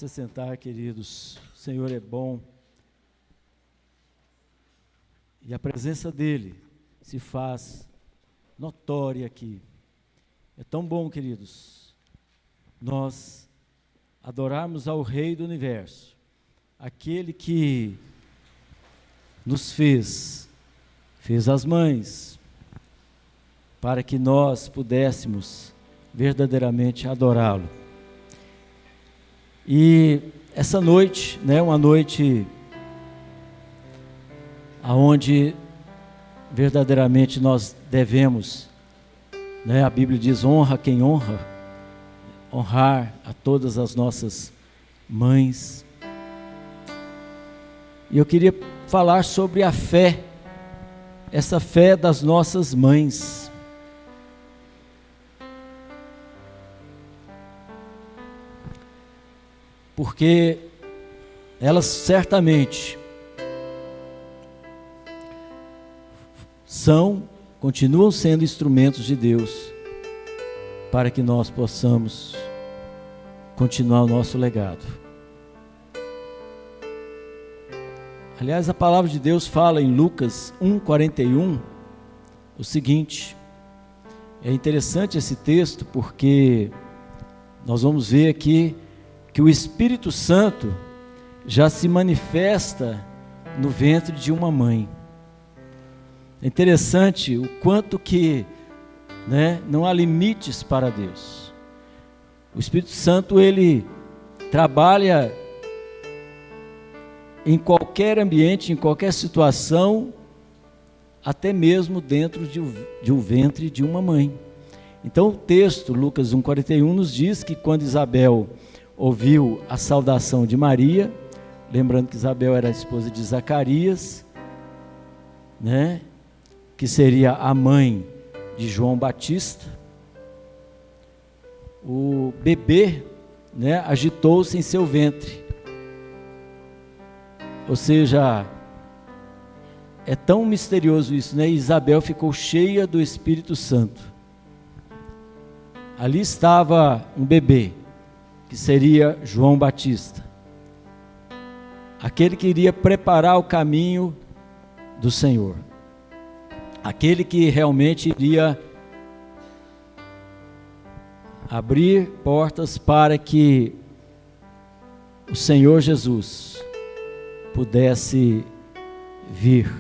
se sentar, queridos. O Senhor é bom. E a presença dEle se faz notória aqui. É tão bom, queridos, nós adorarmos ao Rei do Universo, aquele que nos fez as mães, para que nós pudéssemos verdadeiramente adorá-lo. E essa noite, uma noite aonde verdadeiramente nós devemos, a Bíblia diz: honra quem honra, honrar a todas as nossas mães. E eu queria falar sobre a fé, essa fé das nossas mães. Porque elas certamente continuam sendo instrumentos de Deus para que nós possamos continuar o nosso legado. Aliás, a palavra de Deus fala em Lucas 1:41 o seguinte. É interessante esse texto porque nós vamos ver aqui que o Espírito Santo já se manifesta no ventre de uma mãe. É interessante o quanto que não há limites para Deus. O Espírito Santo, ele trabalha em qualquer ambiente, em qualquer situação, até mesmo dentro de um ventre de uma mãe. Então o texto, Lucas 1:41, nos diz que quando Isabel ouviu a saudação de Maria, lembrando que Isabel era a esposa de Zacarias, que seria a mãe de João Batista, o bebê, agitou-se em seu ventre. Ou seja, é tão misterioso isso, Isabel ficou cheia do Espírito Santo. Ali estava um bebê, que seria João Batista, aquele que iria preparar o caminho do Senhor, aquele que realmente iria abrir portas para que o Senhor Jesus pudesse vir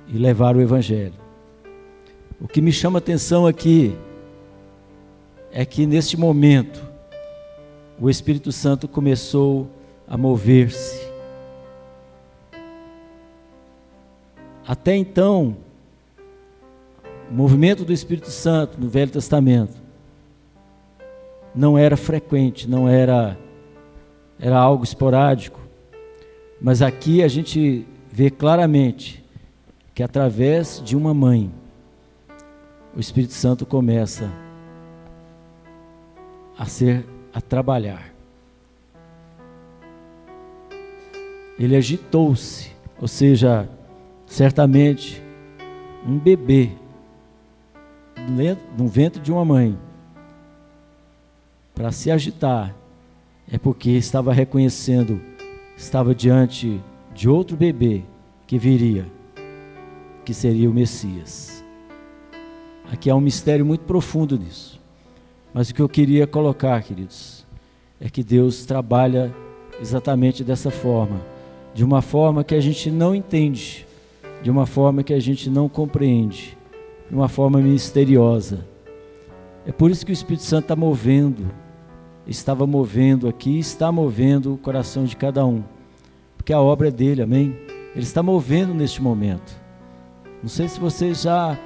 e levar o Evangelho. O que me chama a atenção aqui é que neste momento o Espírito Santo começou a mover-se. Até então, o movimento do Espírito Santo no Velho Testamento não era frequente, era algo esporádico. Mas aqui a gente vê claramente que através de uma mãe, o Espírito Santo começa a trabalhar. Ele agitou-se, ou seja, certamente um bebê no ventre de uma mãe, para se agitar, é porque estava reconhecendo, estava diante de outro bebê que viria, que seria o Messias. Aqui há um mistério muito profundo nisso. Mas o que eu queria colocar, queridos, é que Deus trabalha exatamente dessa forma, de uma forma que a gente não entende, de uma forma que a gente não compreende, de uma forma misteriosa. É por isso que o Espírito Santo estava movendo aqui, está movendo o coração de cada um, porque a obra é dele, amém? Ele está movendo neste momento. Não sei se vocês já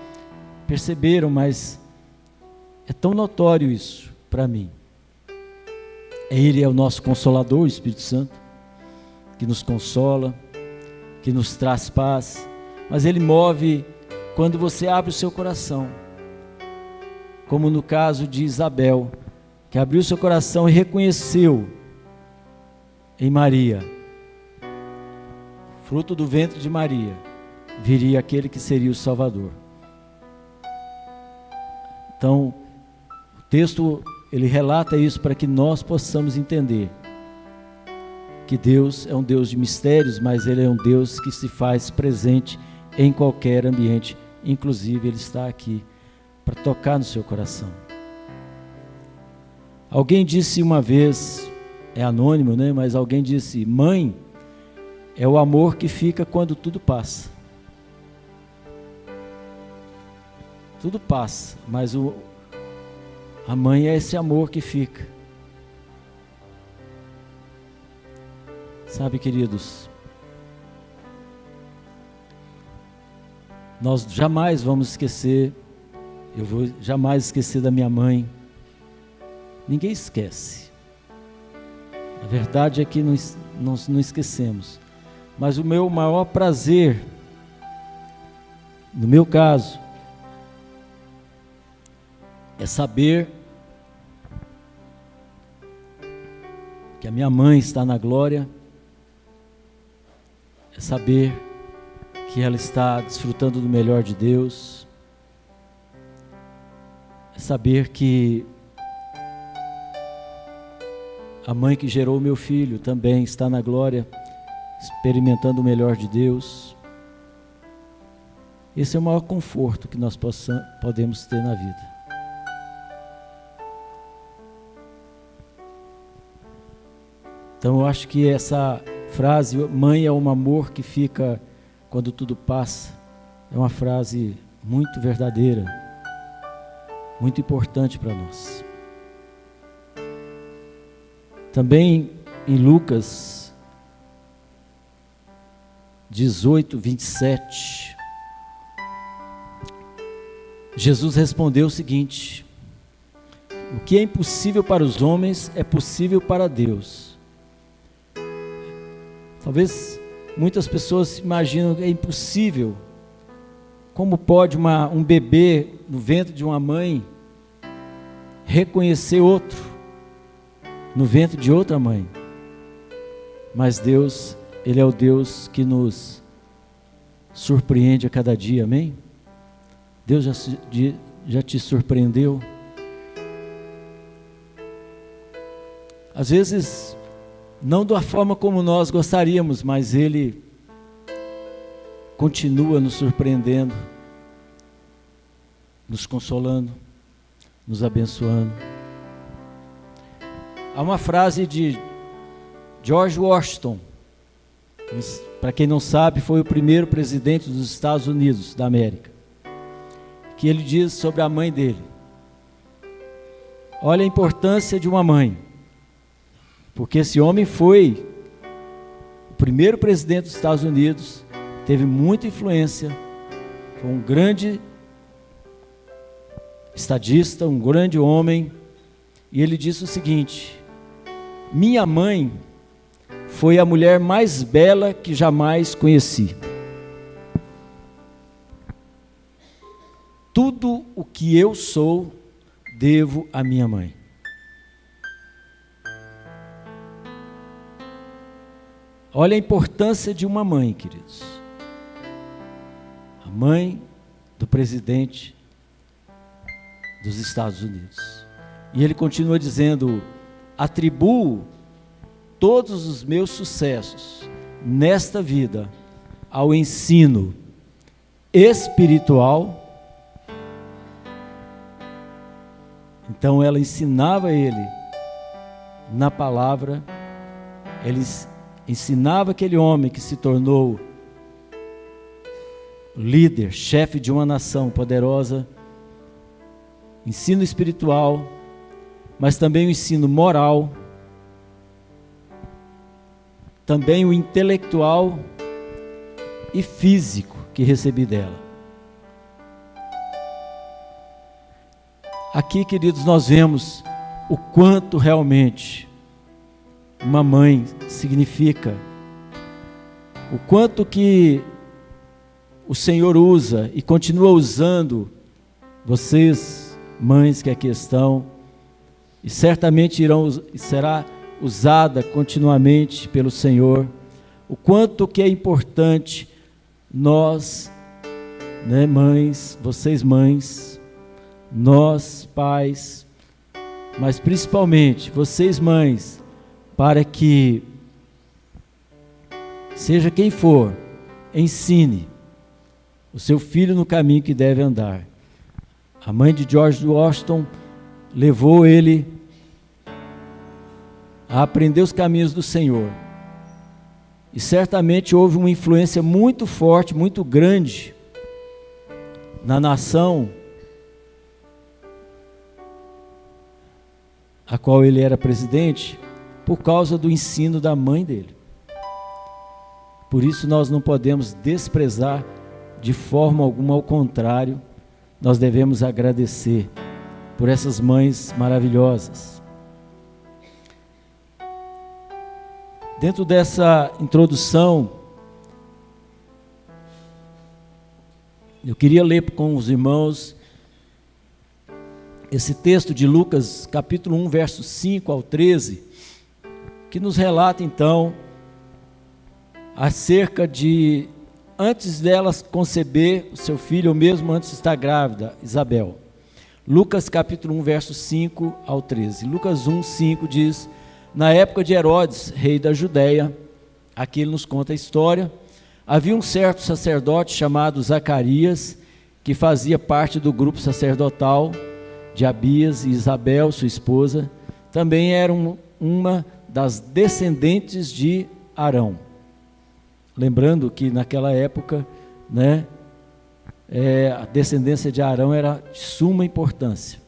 perceberam, mas é tão notório isso para mim. Ele é o nosso Consolador, o Espírito Santo, que nos consola, que nos traz paz, mas ele move quando você abre o seu coração, como no caso de Isabel, que abriu seu coração e reconheceu em Maria, fruto do ventre de Maria, viria aquele que seria o Salvador. Então, o texto, ele relata isso para que nós possamos entender que Deus é um Deus de mistérios, mas Ele é um Deus que se faz presente em qualquer ambiente, inclusive Ele está aqui para tocar no seu coração. Alguém disse uma vez, é anônimo, né? Mas alguém disse: mãe é o amor que fica quando tudo passa. Tudo passa, mas a mãe é esse amor que fica. Sabe, queridos, nós jamais vamos esquecer, eu vou jamais esquecer da minha mãe. Ninguém esquece. A verdade é que nós não esquecemos. Mas o meu maior prazer, no meu caso, é saber que a minha mãe está na glória, é saber que ela está desfrutando do melhor de Deus, é saber que a mãe que gerou o meu filho também está na glória, experimentando o melhor de Deus. Esse é o maior conforto que nós podemos ter na vida. Então eu acho que essa frase, mãe é um amor que fica quando tudo passa, é uma frase muito verdadeira, muito importante para nós. Também em Lucas 18, 27, Jesus respondeu o seguinte: o que é impossível para os homens é possível para Deus. Talvez muitas pessoas imaginam que é impossível. Como pode um bebê no ventre de uma mãe reconhecer outro no ventre de outra mãe? Mas Deus, Ele é o Deus que nos surpreende a cada dia, amém? Deus já te surpreendeu? Às vezes, não da forma como nós gostaríamos, mas Ele continua nos surpreendendo, nos consolando, nos abençoando. Há uma frase de George Washington, para quem não sabe, foi o primeiro presidente dos Estados Unidos da América, que ele diz sobre a mãe dele: olha a importância de uma mãe, porque esse homem foi o primeiro presidente dos Estados Unidos, teve muita influência, foi um grande estadista, um grande homem, e ele disse o seguinte: minha mãe foi a mulher mais bela que jamais conheci. Tudo o que eu sou, devo à minha mãe. Olha a importância de uma mãe, queridos. A mãe do presidente dos Estados Unidos. E ele continua dizendo: atribuo todos os meus sucessos nesta vida ao ensino espiritual. Então ela ensinava ele na palavra, ele ensinava aquele homem que se tornou líder, chefe de uma nação poderosa, ensino espiritual, mas também o ensino moral, também o intelectual e físico que recebi dela. Aqui, queridos, nós vemos o quanto realmente uma mãe significa, o quanto que o Senhor usa e continua usando vocês, mães que aqui estão, e certamente será usada continuamente pelo Senhor, o quanto que é importante nós, né, mães, vocês mães, nós pais, mas principalmente vocês mães, para que seja quem for, ensine o seu filho no caminho que deve andar. A mãe de George Washington levou ele a aprender os caminhos do Senhor. E certamente houve uma influência muito forte, muito grande na nação a qual ele era presidente, por causa do ensino da mãe dele. Por isso nós não podemos desprezar de forma alguma, ao contrário, nós devemos agradecer por essas mães maravilhosas. Dentro dessa introdução, eu queria ler com os irmãos esse texto de Lucas, capítulo 1, versos 5 ao 13, que nos relata então acerca de antes dela conceber o seu filho, ou mesmo antes de estar grávida, Isabel. Lucas capítulo 1, versos 5 ao 13. Lucas 1, 5 diz: na época de Herodes, rei da Judéia, aqui ele nos conta a história, havia um certo sacerdote chamado Zacarias, que fazia parte do grupo sacerdotal de Abias, e Isabel, sua esposa, também era uma das descendentes de Arão. Lembrando que naquela época, né, a descendência de Arão era de suma importância.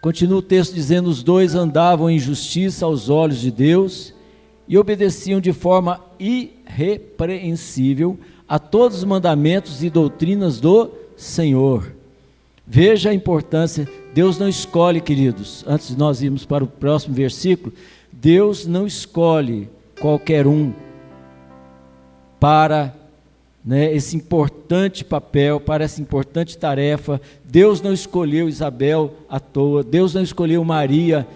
Continua o texto dizendo: os dois andavam em justiça aos olhos de Deus e obedeciam de forma irrepreensível a todos os mandamentos e doutrinas do Senhor. Veja a importância. Deus não escolhe, queridos, antes de nós irmos para o próximo versículo, Deus não escolhe qualquer um para, né, esse importante papel, para essa importante tarefa. Deus não escolheu Isabel à toa, Deus não escolheu Maria,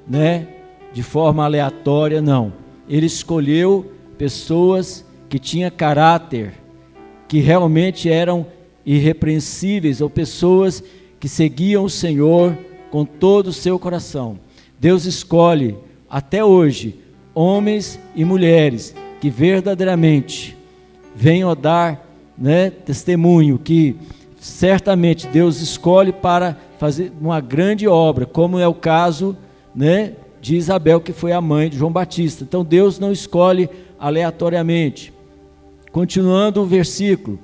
né, de forma aleatória, não. Ele escolheu pessoas que tinham caráter, que realmente eram irrepreensíveis, ou pessoas que seguiam o Senhor com todo o seu coração. Deus escolhe até hoje homens e mulheres que verdadeiramente venham a dar, né, testemunho, que certamente Deus escolhe para fazer uma grande obra, como é o caso, né, de Isabel, que foi a mãe de João Batista. Então Deus não escolhe aleatoriamente. Continuando o versículo: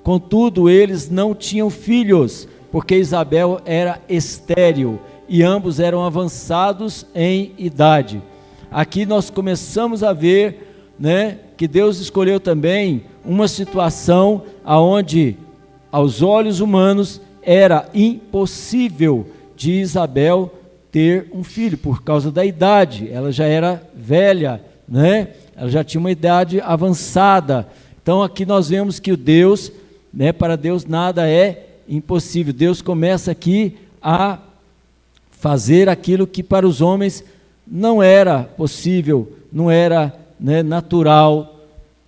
contudo eles não tinham filhos, porque Isabel era estéril e ambos eram avançados em idade. Aqui nós começamos a ver, né, que Deus escolheu também uma situação aonde aos olhos humanos era impossível de Isabel ter um filho por causa da idade. Ela já era velha, né? Ela já tinha uma idade avançada. Então aqui nós vemos que o Deus, né, para Deus nada é impossível. Deus começa aqui a fazer aquilo que para os homens não era possível, não era, né, natural,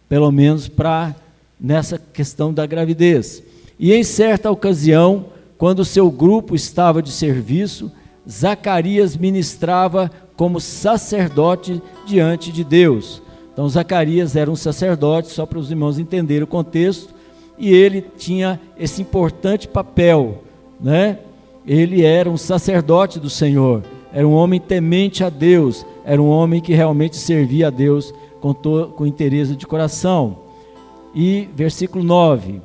pelo menos para nessa questão da gravidez. E em certa ocasião, quando o seu grupo estava de serviço, Zacarias ministrava como sacerdote diante de Deus. Então Zacarias era um sacerdote, só para os irmãos entenderem o contexto, e ele tinha esse importante papel, né? Ele era um sacerdote do Senhor, era um homem temente a Deus, era um homem que realmente servia a Deus com interesse de coração. E versículo 9: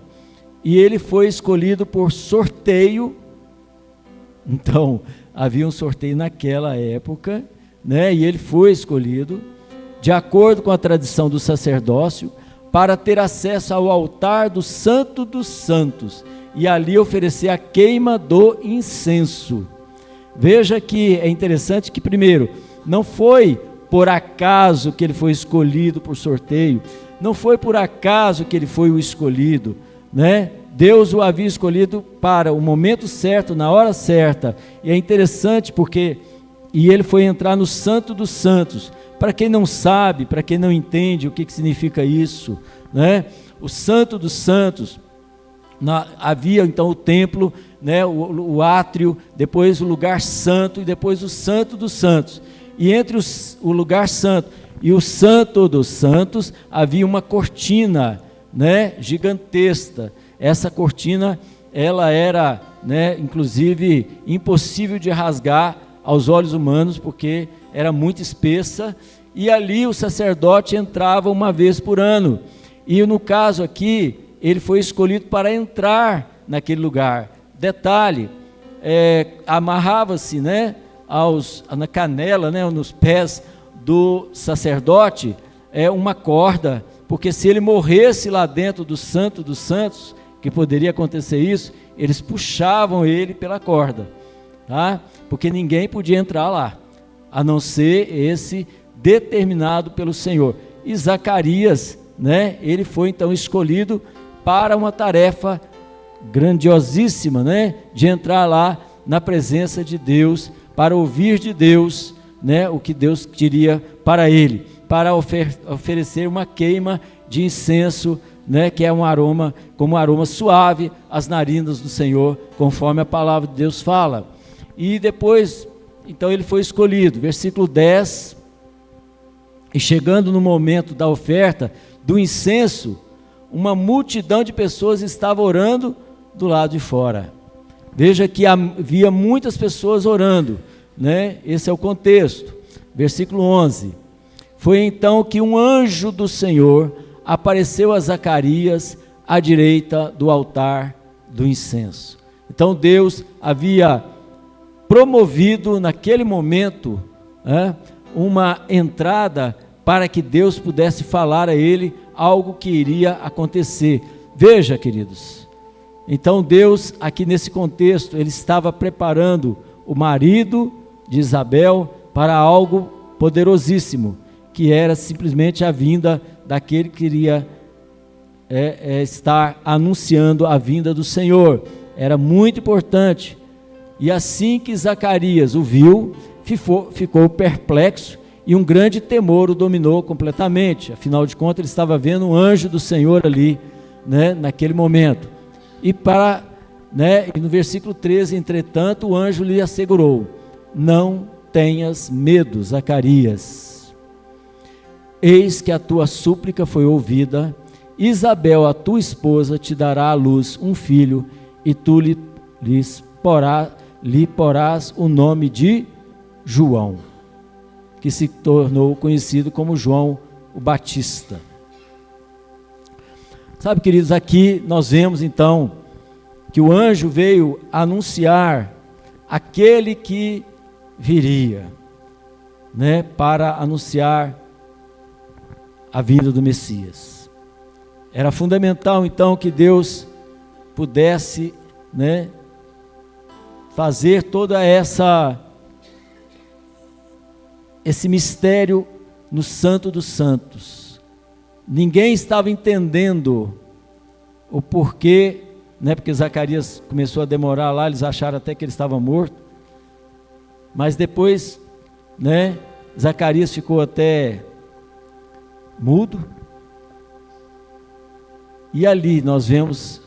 e ele foi escolhido por sorteio. Então havia um sorteio naquela época, né? E ele foi escolhido de acordo com a tradição do sacerdócio, para ter acesso ao altar do Santo dos Santos e ali oferecer a queima do incenso. Veja que é interessante que, primeiro, não foi por acaso que ele foi escolhido por sorteio, não foi por acaso que ele foi o escolhido, né? Deus o havia escolhido para o momento certo, na hora certa. E é interessante porque ele foi entrar no Santo dos Santos. Para quem não sabe, para quem não entende o que significa isso, né? O Santo dos Santos, havia então o templo, né? O átrio, depois o lugar santo e depois o Santo dos Santos. e entre o lugar santo e o santo dos santos havia uma cortina, né, gigantesca. Essa cortina, ela era, né, inclusive impossível de rasgar aos olhos humanos, porque era muito espessa, e ali o sacerdote entrava uma vez por ano, e no caso aqui, ele foi escolhido para entrar naquele lugar. Detalhe, amarrava-se, né, na canela, né, nos pés do sacerdote, uma corda, porque se ele morresse lá dentro do Santo dos Santos, que poderia acontecer isso, eles puxavam ele pela corda, tá? Porque ninguém podia entrar lá, a não ser esse determinado pelo Senhor. E Zacarias, né, ele foi então escolhido para uma tarefa grandiosíssima, né, de entrar lá na presença de Deus, para ouvir de Deus, né, o que Deus queria para ele, para oferecer uma queima de incenso, né, que é um aroma, como um aroma suave às narinas do Senhor, conforme a palavra de Deus fala. E depois, então ele foi escolhido, versículo 10, e chegando no momento da oferta do incenso, uma multidão de pessoas estava orando do lado de fora. Veja que havia muitas pessoas orando, né? Esse é o contexto. Versículo 11. Foi então que um anjo do Senhor apareceu a Zacarias à direita do altar do incenso. Então Deus havia promovido naquele momento, né, uma entrada para que Deus pudesse falar a ele algo que iria acontecer. Veja, queridos, então Deus, aqui nesse contexto, ele estava preparando o marido de Isabel para algo poderosíssimo, que era simplesmente a vinda daquele que iria estar anunciando a vinda do Senhor. Era muito importante. E assim que Zacarias o viu, ficou perplexo, e um grande temor o dominou completamente. Afinal de contas, ele estava vendo um anjo do Senhor ali, né, naquele momento. E no versículo 13, entretanto, o anjo lhe assegurou: não tenhas medo, Zacarias. Eis que a tua súplica foi ouvida. Isabel, a tua esposa, te dará à luz um filho, e tu lhe porás o nome de João, que se tornou conhecido como João o Batista. Sabe, queridos, aqui nós vemos então que o anjo veio anunciar aquele que viria, né, para anunciar a vinda do Messias. Era fundamental então que Deus pudesse, né, fazer toda esse mistério no Santo dos Santos. Ninguém estava entendendo o porquê, né, porque Zacarias começou a demorar lá, eles acharam até que ele estava morto, mas depois, né, Zacarias ficou até mudo, e ali nós vemos,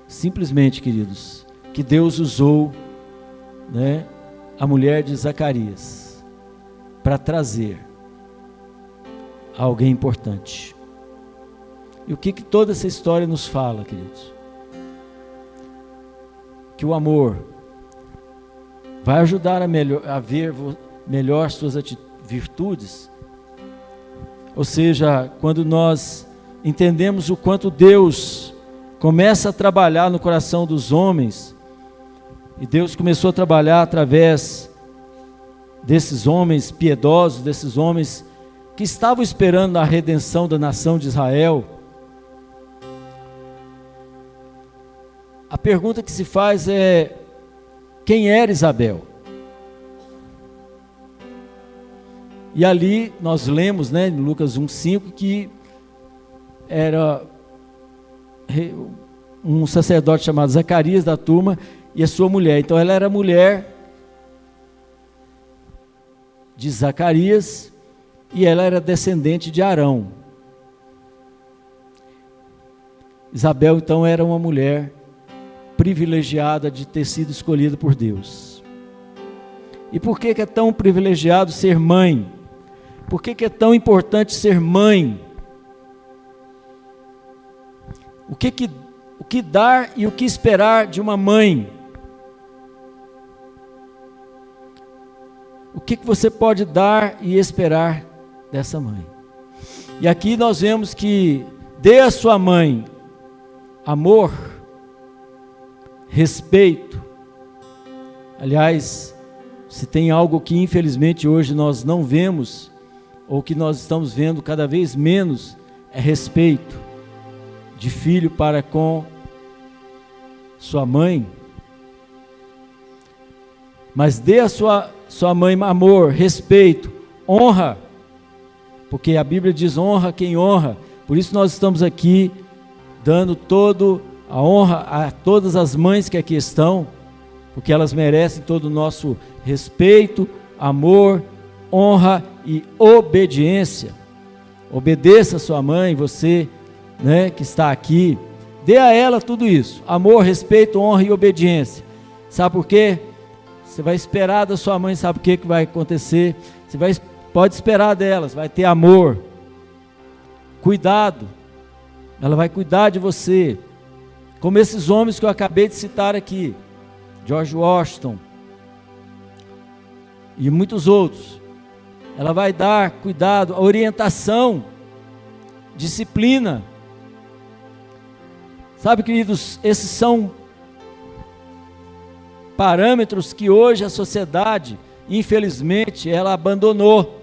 simplesmente, queridos, que Deus usou, né, a mulher de Zacarias para trazer alguém importante. E o que toda essa história nos fala, queridos? Que o amor vai ajudar a ver melhor suas virtudes. Ou seja, quando nós entendemos o quanto Deus começa a trabalhar no coração dos homens, e Deus começou a trabalhar através desses homens piedosos, desses homens que estavam esperando a redenção da nação de Israel. A pergunta que se faz é: quem era Isabel? E ali nós lemos, né, em Lucas 1:5, que era um sacerdote chamado Zacarias da turma e a sua mulher. Então ela era mulher de Zacarias e ela era descendente de Arão. Isabel então era uma mulher privilegiada de ter sido escolhida por Deus. E por que é tão privilegiado ser mãe? Por que é tão importante ser mãe? O que dar e o que esperar de uma mãe? O que você pode dar e esperar dessa mãe? E aqui nós vemos que dê à sua mãe amor, respeito. Aliás, se tem algo que infelizmente hoje nós não vemos, ou que nós estamos vendo cada vez menos, é respeito de filho para com sua mãe. Mas dê à sua mãe amor, respeito, honra, porque a Bíblia diz honra quem honra. Por isso nós estamos aqui dando toda a honra a todas as mães que aqui estão, porque elas merecem todo o nosso respeito, amor, honra e obediência. Obedeça a sua mãe, você, né, que está aqui, dê a ela tudo isso: amor, respeito, honra e obediência. Sabe por quê? Você vai esperar da sua mãe, sabe o que vai acontecer? Pode esperar delas, vai ter amor, cuidado, ela vai cuidar de você, como esses homens que eu acabei de citar aqui, George Washington e muitos outros. Ela vai dar cuidado, orientação, disciplina. Sabe, queridos, esses são parâmetros que hoje a sociedade, infelizmente, ela abandonou,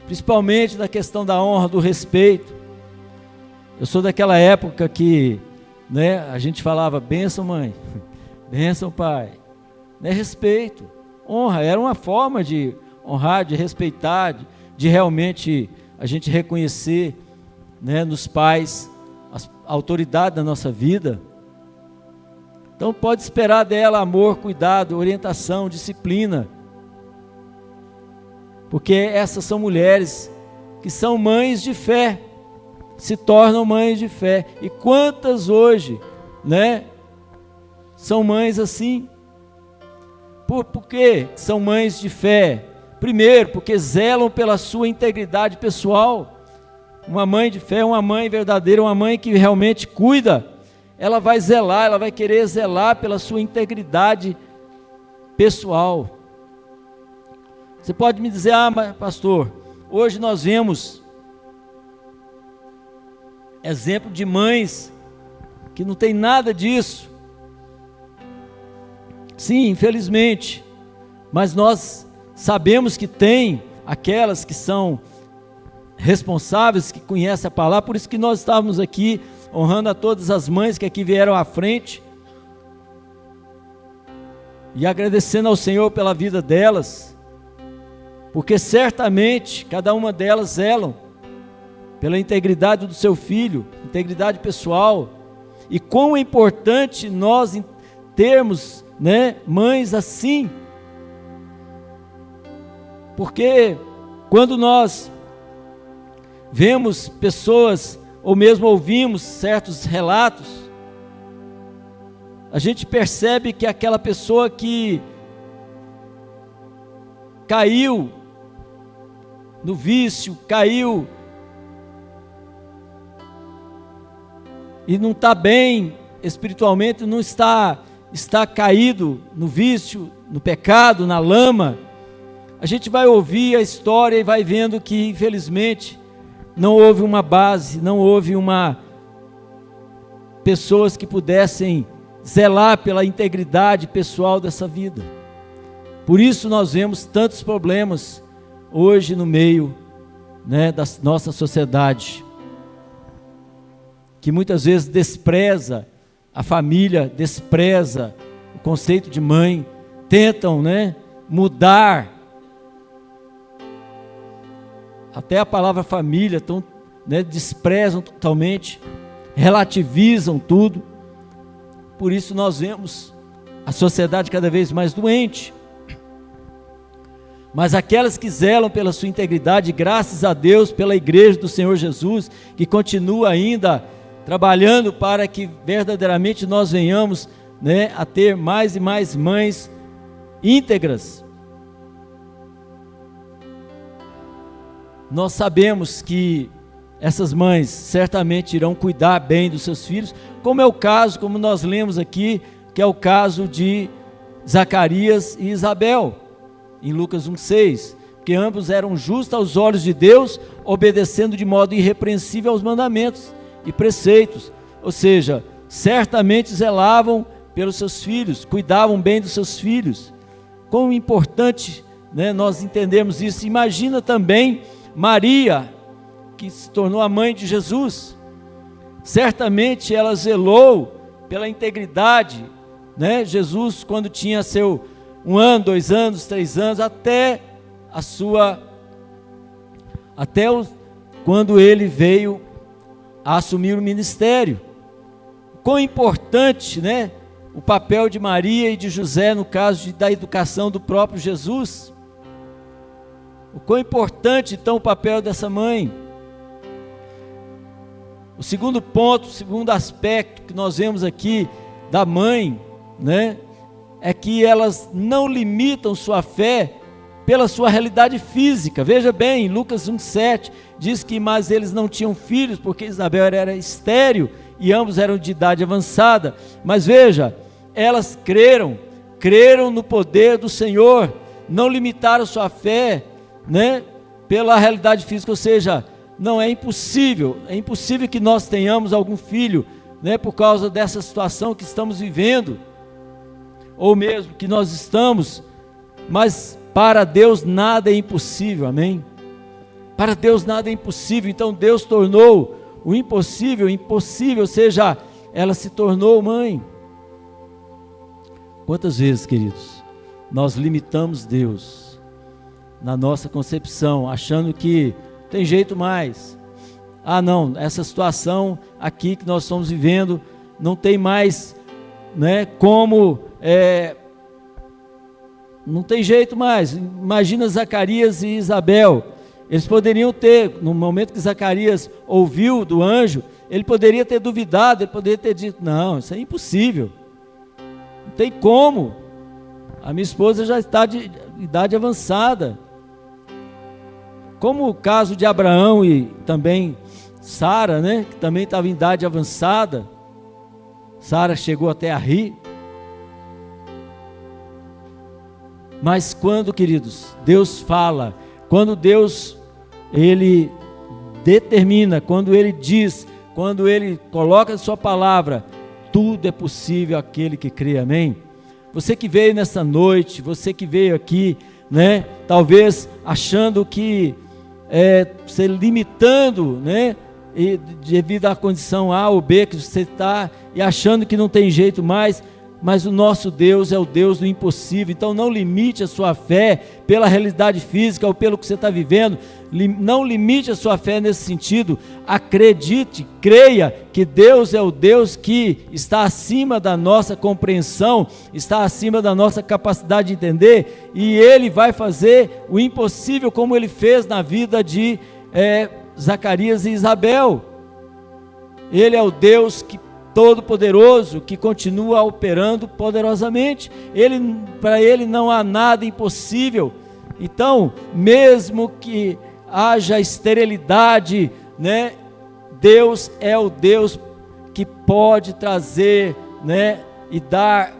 principalmente na questão da honra, do respeito. Eu sou daquela época que, né, a gente falava: bênção mãe, bênção pai, né, respeito, honra, era uma forma de honrar, de respeitar, de realmente a gente reconhecer, né, nos pais a autoridade da nossa vida. Então pode esperar dela amor, cuidado, orientação, disciplina, porque essas são mulheres que são mães de fé, se tornam mães de fé. E quantas hoje, né, são mães assim? Por que são mães de fé? Primeiro, porque zelam pela sua integridade pessoal. Uma mãe de fé, uma mãe verdadeira, uma mãe que realmente cuida, ela vai zelar, ela vai querer zelar pela sua integridade pessoal. Você pode me dizer: ah, mas pastor, hoje nós vemos exemplo de mães que não tem nada disso. Sim, infelizmente, mas nós sabemos que tem aquelas que são responsáveis, que conhecem a palavra. Por isso que nós estávamos aqui honrando a todas as mães que aqui vieram à frente e agradecendo ao Senhor pela vida delas, porque certamente cada uma delas zelam pela integridade do seu filho, integridade pessoal. E quão é importante nós termos, né, mães assim, porque quando nós vemos pessoas, ou mesmo ouvimos certos relatos, a gente percebe que aquela pessoa que caiu no vício, caiu e não está bem espiritualmente, não está caído no vício, no pecado, na lama, a gente vai ouvir a história e vai vendo que infelizmente não houve uma base, não houve pessoas que pudessem zelar pela integridade pessoal dessa vida. Por isso nós vemos tantos problemas hoje no meio, né, da nossa sociedade, que muitas vezes despreza a família, despreza o conceito de mãe, tentam, né, mudar até a palavra família, né, desprezam totalmente, relativizam tudo. Por isso nós vemos a sociedade cada vez mais doente. Mas aquelas que zelam pela sua integridade, graças a Deus pela igreja do Senhor Jesus, que continua ainda trabalhando para que verdadeiramente nós venhamos, né, a ter mais e mais mães íntegras, nós sabemos que essas mães certamente irão cuidar bem dos seus filhos, como é o caso, como nós lemos aqui, que é o caso de Zacarias e Isabel, em Lucas 1,6, que ambos eram justos aos olhos de Deus, obedecendo de modo irrepreensível aos mandamentos e preceitos, ou seja, certamente zelavam pelos seus filhos, cuidavam bem dos seus filhos. Quão importante, né, nós entendemos isso. Imagina também Maria, que se tornou a mãe de Jesus, certamente ela zelou pela integridade, né? Jesus, quando tinha seu 1 ano, 2 anos, 3 anos, quando ele veio a assumir o ministério. Quão importante, né, o papel de Maria e de José no caso da educação do próprio Jesus. O quão importante então o papel dessa mãe. O segundo ponto, o segundo aspecto que nós vemos aqui da mãe, né, é que elas não limitam sua fé pela sua realidade física. Veja bem, Lucas 1,7 diz que mas eles não tinham filhos porque Isabel era estéril e ambos eram de idade avançada. Mas veja, elas creram no poder do Senhor, não limitaram sua fé, né, pela realidade física, ou seja, não é impossível que nós tenhamos algum filho, né, por causa dessa situação que estamos vivendo, ou mesmo que nós estamos, mas para Deus nada é impossível, amém? Para Deus nada é impossível. Então Deus tornou o impossível impossível, ou seja, ela se tornou mãe. Quantas vezes, queridos, nós limitamos Deus na nossa concepção, achando que tem jeito mais. Ah não, essa situação aqui que nós estamos vivendo, não tem mais, né, como, não tem jeito mais. Imagina Zacarias e Isabel, eles poderiam ter, no momento que Zacarias ouviu do anjo, ele poderia ter duvidado, ele poderia ter dito, não, isso é impossível, não tem como, a minha esposa já está de idade avançada. Como o caso de Abraão e também Sara, né, que também estava em idade avançada. Sara chegou até a rir. Mas quando, queridos, Deus fala, quando Deus, Ele determina, quando Ele diz, quando Ele coloca a sua palavra, tudo é possível àquele que crê, amém? Você que veio nessa noite, você que veio aqui, né, talvez achando que se limitando, né, e devido à condição A ou B que você está, e achando que não tem jeito mais, mas o nosso Deus é o Deus do impossível. Então não limite a sua fé pela realidade física ou pelo que você está vivendo, não limite a sua fé nesse sentido. Acredite, creia que Deus é o Deus que está acima da nossa compreensão, está acima da nossa capacidade de entender, e Ele vai fazer o impossível, como Ele fez na vida de Zacarias e Isabel. Ele é o Deus Todo-Poderoso, que continua operando poderosamente. Para Ele não há nada impossível. Então, mesmo que haja esterilidade, né, Deus é o Deus que pode trazer, né, e dar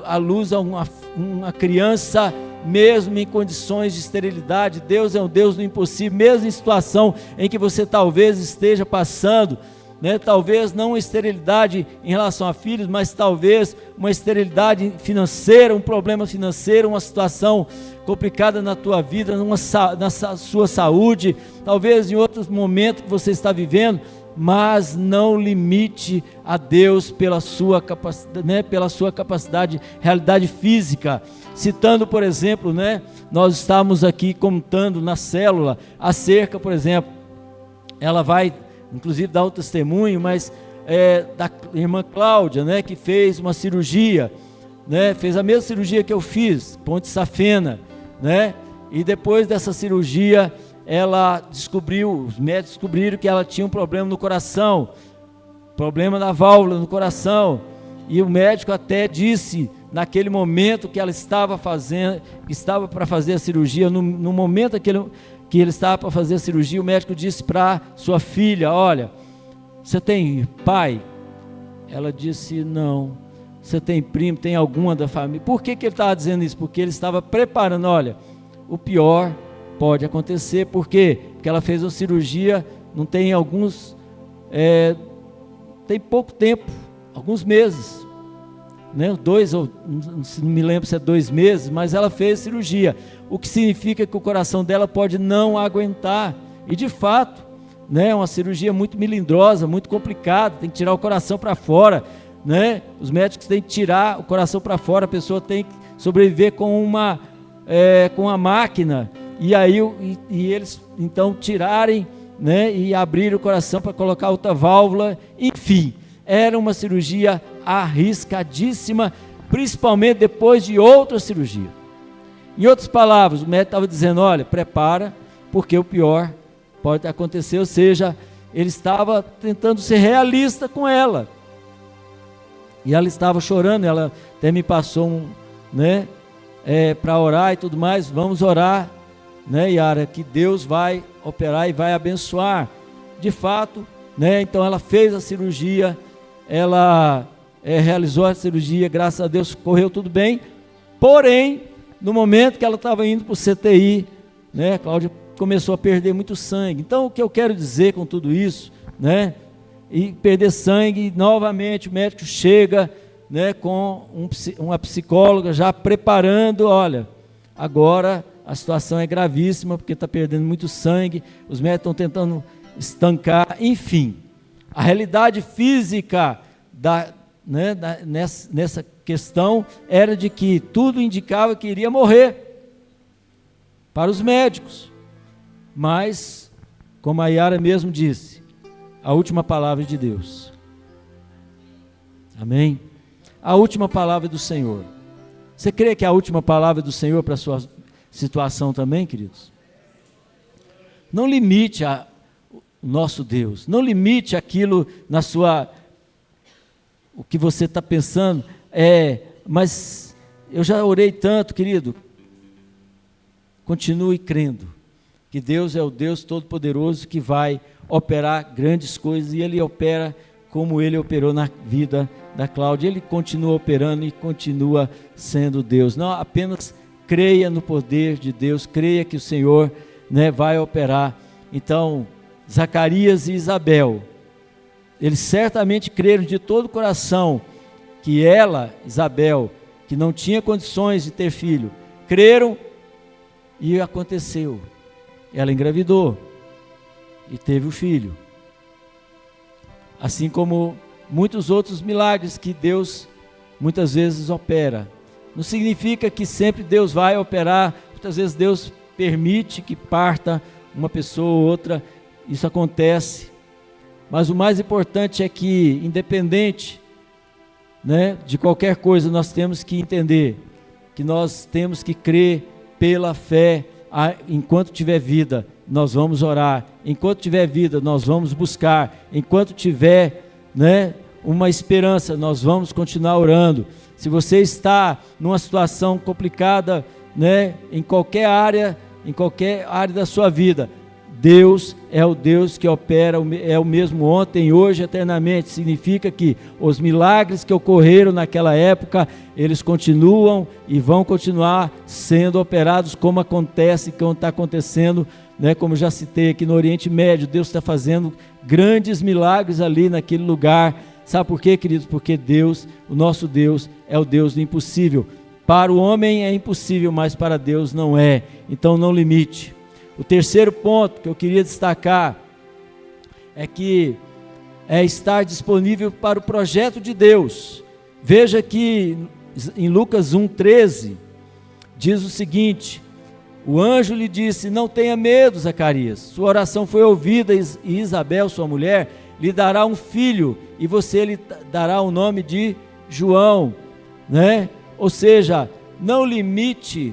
a luz a uma criança, mesmo em condições de esterilidade. Deus é um Deus do impossível, mesmo em situação em que você talvez esteja passando, né, talvez não uma esterilidade em relação a filhos, mas talvez uma esterilidade financeira, um problema financeiro, uma situação complicada na tua vida, na sua saúde, talvez em outros momentos que você está vivendo, mas não limite a Deus pela sua capacidade, né, pela sua capacidade, realidade física. Citando, por exemplo, né, nós estamos aqui contando na célula acerca, por exemplo, ela vai inclusive dar o testemunho, mas da irmã Cláudia, né, que fez uma cirurgia, né, fez a mesma cirurgia que eu fiz, ponte safena, né, e depois dessa cirurgia ela os médicos descobriram que ela tinha um problema no coração, problema na válvula no coração, e o médico até disse, naquele momento que ela estava para fazer a cirurgia, no momento que ele estava para fazer a cirurgia, o médico disse para sua filha: olha, você tem pai? Ela disse: não. Você tem primo? Tem alguma da família? Por que ele estava dizendo isso? Porque ele estava preparando: olha, o pior pode acontecer. Por quê? Porque ela fez uma cirurgia, não tem tem pouco tempo, alguns meses, né? Não me lembro se é 2 meses, mas ela fez cirurgia, o que significa que o coração dela pode não aguentar, e de fato, né, é uma cirurgia muito melindrosa, muito complicada, tem que tirar o coração para fora, né? Os médicos têm que tirar o coração para fora, a pessoa tem que sobreviver com uma máquina, e aí eles então tirarem, né, e abrir o coração para colocar outra válvula, enfim, era uma cirurgia arriscadíssima, principalmente depois de outra cirurgia. Em outras palavras, o médico estava dizendo: olha, prepara, porque o pior pode acontecer. Ou seja, ele estava tentando ser realista com ela, e ela estava chorando. Ela até me passou para orar e tudo mais. Vamos orar, né, Yara, que Deus vai operar e vai abençoar. De fato, né, então ela fez a cirurgia, ela realizou a cirurgia, graças a Deus correu tudo bem. Porém, no momento que ela estava indo para o CTI, né, a Cláudia começou a perder muito sangue. Então, o que eu quero dizer com tudo isso, né, e perder sangue, novamente o médico chega, né, com uma psicóloga já preparando: olha, agora a situação é gravíssima, porque está perdendo muito sangue, os médicos estão tentando estancar, enfim. A realidade física nessa questão era de que tudo indicava que iria morrer para os médicos. Mas, como a Yara mesmo disse, a última palavra é de Deus. Amém? A última palavra é do Senhor. Você crê que a última palavra é do Senhor para a sua situação também, queridos? Não limite o nosso Deus, não limite aquilo o que você está pensando, mas eu já orei tanto, querido. Continue crendo que Deus é o Deus Todo-Poderoso que vai operar grandes coisas, e Ele opera como Ele operou na vida da Cláudia. Ele continua operando e continua sendo Deus. Não apenas creia no poder de Deus, creia que o Senhor, né, vai operar. Então, Zacarias e Isabel, eles certamente creram de todo o coração que ela, Isabel, que não tinha condições de ter filho, creram, e aconteceu. Ela engravidou e teve o filho. Assim como muitos outros milagres que Deus muitas vezes opera. Não significa que sempre Deus vai operar. Muitas vezes Deus permite que parta uma pessoa ou outra. Isso acontece. Mas o mais importante é que, independente, né, de qualquer coisa, nós temos que entender que nós temos que crer pela fé. Enquanto tiver vida, nós vamos orar. Enquanto tiver vida, nós vamos buscar. Enquanto tiver, né, uma esperança, nós vamos continuar orando. Se você está numa situação complicada, né, em qualquer área da sua vida, Deus é o Deus que opera, é o mesmo ontem, hoje, eternamente. Significa que os milagres que ocorreram naquela época, eles continuam e vão continuar sendo operados, como acontece, como está acontecendo, né? Como já citei aqui no Oriente Médio, Deus está fazendo grandes milagres ali naquele lugar. Sabe por quê, queridos? Porque Deus, o nosso Deus, é o Deus do impossível. Para o homem é impossível, mas para Deus não é. Então não limite. O terceiro ponto que eu queria destacar é que é estar disponível para o projeto de Deus. Veja que em Lucas 1,13 diz o seguinte: o anjo lhe disse: não tenha medo, Zacarias, sua oração foi ouvida, e Isabel, sua mulher, lhe dará um filho, e você lhe dará o nome de João, né? Ou seja, não limite,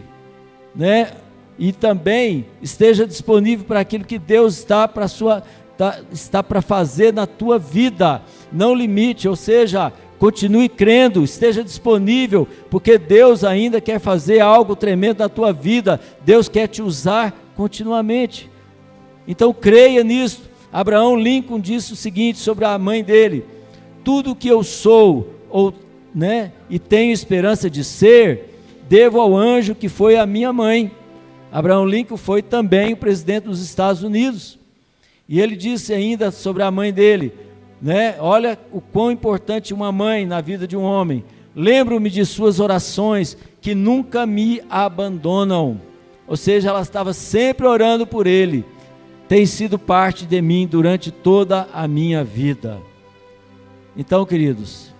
né? E também esteja disponível para aquilo que Deus está para fazer na tua vida. Não limite, ou seja, continue crendo, esteja disponível, porque Deus ainda quer fazer algo tremendo na tua vida. Deus quer te usar continuamente. Então creia nisso. Abraão Lincoln disse o seguinte sobre a mãe dele: tudo que eu sou, e tenho esperança de ser, devo ao anjo que foi a minha mãe. Abraão Lincoln foi também o presidente dos Estados Unidos, e ele disse ainda sobre a mãe dele, olha o quão importante uma mãe na vida de um homem: lembro-me de suas orações que nunca me abandonam. Ou seja, ela estava sempre orando por ele. Tem sido parte de mim durante toda a minha vida. Então, queridos,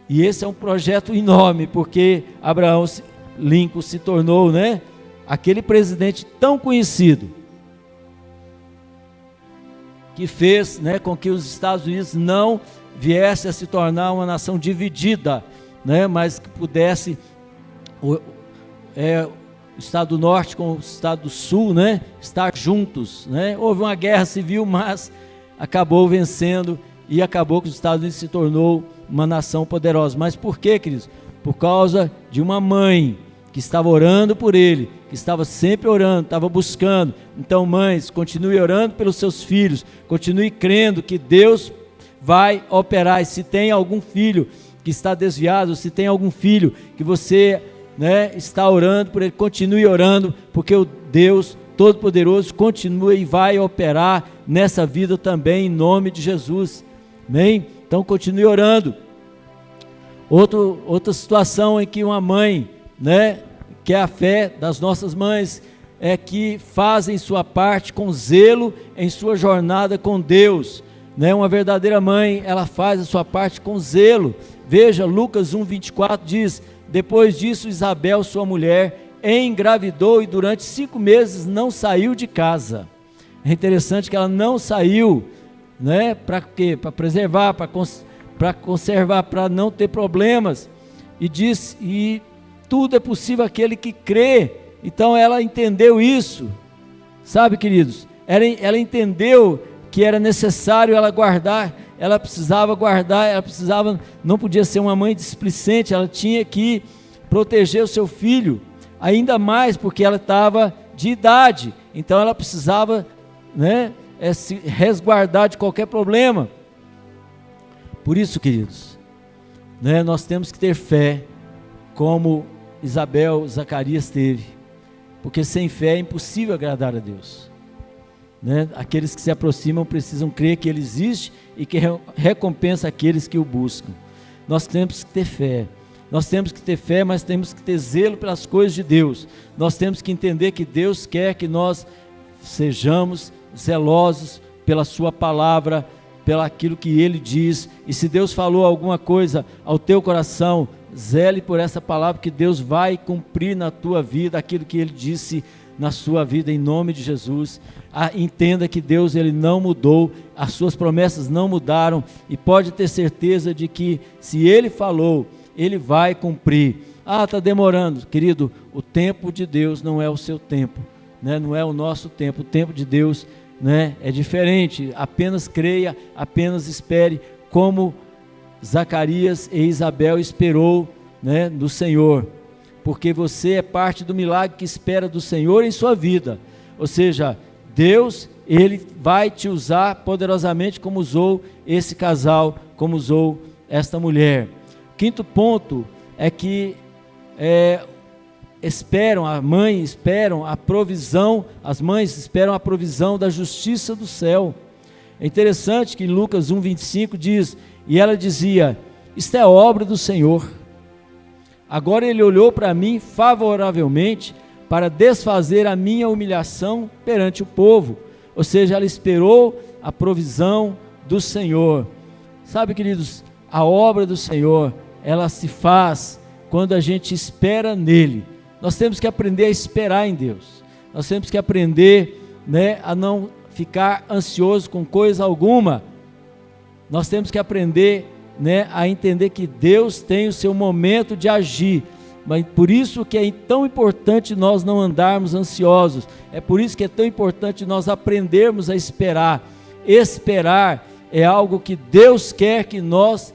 e esse é um projeto enorme, porque Abraão Lincoln se tornou, aquele presidente tão conhecido, que fez, com que os Estados Unidos não viesse a se tornar uma nação dividida, mas que pudesse o Estado do Norte com o Estado do Sul, estar juntos, Houve uma guerra civil, mas acabou vencendo, e acabou que os Estados Unidos se tornou uma nação poderosa. Mas por quê, queridos? Por causa de uma mãe que estava orando por ele, que estava sempre orando, estava buscando. Então, mães, continue orando pelos seus filhos, continue crendo que Deus vai operar. E se tem algum filho que está desviado, se tem algum filho que você está orando por ele, continue orando, porque o Deus Todo-Poderoso continua e vai operar nessa vida também, em nome de Jesus. Amém? Então continue orando. Outra situação em que uma mãe, que é a fé das nossas mães, é que fazem sua parte com zelo em sua jornada com Deus. Uma verdadeira mãe, ela faz a sua parte com zelo. Veja, Lucas 1:24 diz: depois disso Isabel, sua mulher, engravidou e durante 5 meses não saiu de casa. É interessante que ela não saiu, para quê? Para preservar, para conservar, para não ter problemas. E diz, e tudo é possível aquele que crê. Então ela entendeu isso, sabe, queridos? Ela entendeu que era necessário ela guardar, ela precisava guardar, não podia ser uma mãe displicente, ela tinha que proteger o seu filho, ainda mais porque ela estava de idade, então ela precisava, se resguardar de qualquer problema. Por isso, queridos, nós temos que ter fé, como Zacarias teve, porque sem fé é impossível agradar a Deus. Aqueles que se aproximam precisam crer que Ele existe e que recompensa aqueles que o buscam. Nós temos que ter fé. Nós temos que ter fé, mas temos que ter zelo pelas coisas de Deus. Nós temos que entender que Deus quer que nós sejamos zelosos pela sua palavra, pelo aquilo que Ele diz. E se Deus falou alguma coisa ao teu coração, zele por essa palavra, que Deus vai cumprir na tua vida aquilo que Ele disse na sua vida, em nome de Jesus. Entenda que Deus, Ele não mudou, as suas promessas não mudaram, e pode ter certeza de que se Ele falou, Ele vai cumprir. Está demorando, querido, o tempo de Deus não é o seu tempo, não é o nosso tempo. O tempo de Deus, é diferente. Apenas creia, apenas espere, como Zacarias e Isabel esperou, do Senhor, porque você é parte do milagre que espera do Senhor em sua vida. Ou seja, Deus, Ele vai te usar poderosamente, como usou esse casal, como usou esta mulher. Quinto ponto é que as mães esperam a provisão da justiça do céu. É interessante que em Lucas 1:25 diz: e ela dizia: isto é obra do Senhor. Agora Ele olhou para mim favoravelmente para desfazer a minha humilhação perante o povo. Ou seja, ela esperou a provisão do Senhor. Sabe, queridos, a obra do Senhor, ela se faz quando a gente espera nele. Nós temos que aprender a esperar em Deus. Nós temos que aprender, a não ficar ansioso com coisa alguma. Nós temos que aprender, a entender que Deus tem o seu momento de agir. Mas por isso que é tão importante nós não andarmos ansiosos. É por isso que é tão importante nós aprendermos a esperar. Esperar é algo que Deus quer que nós,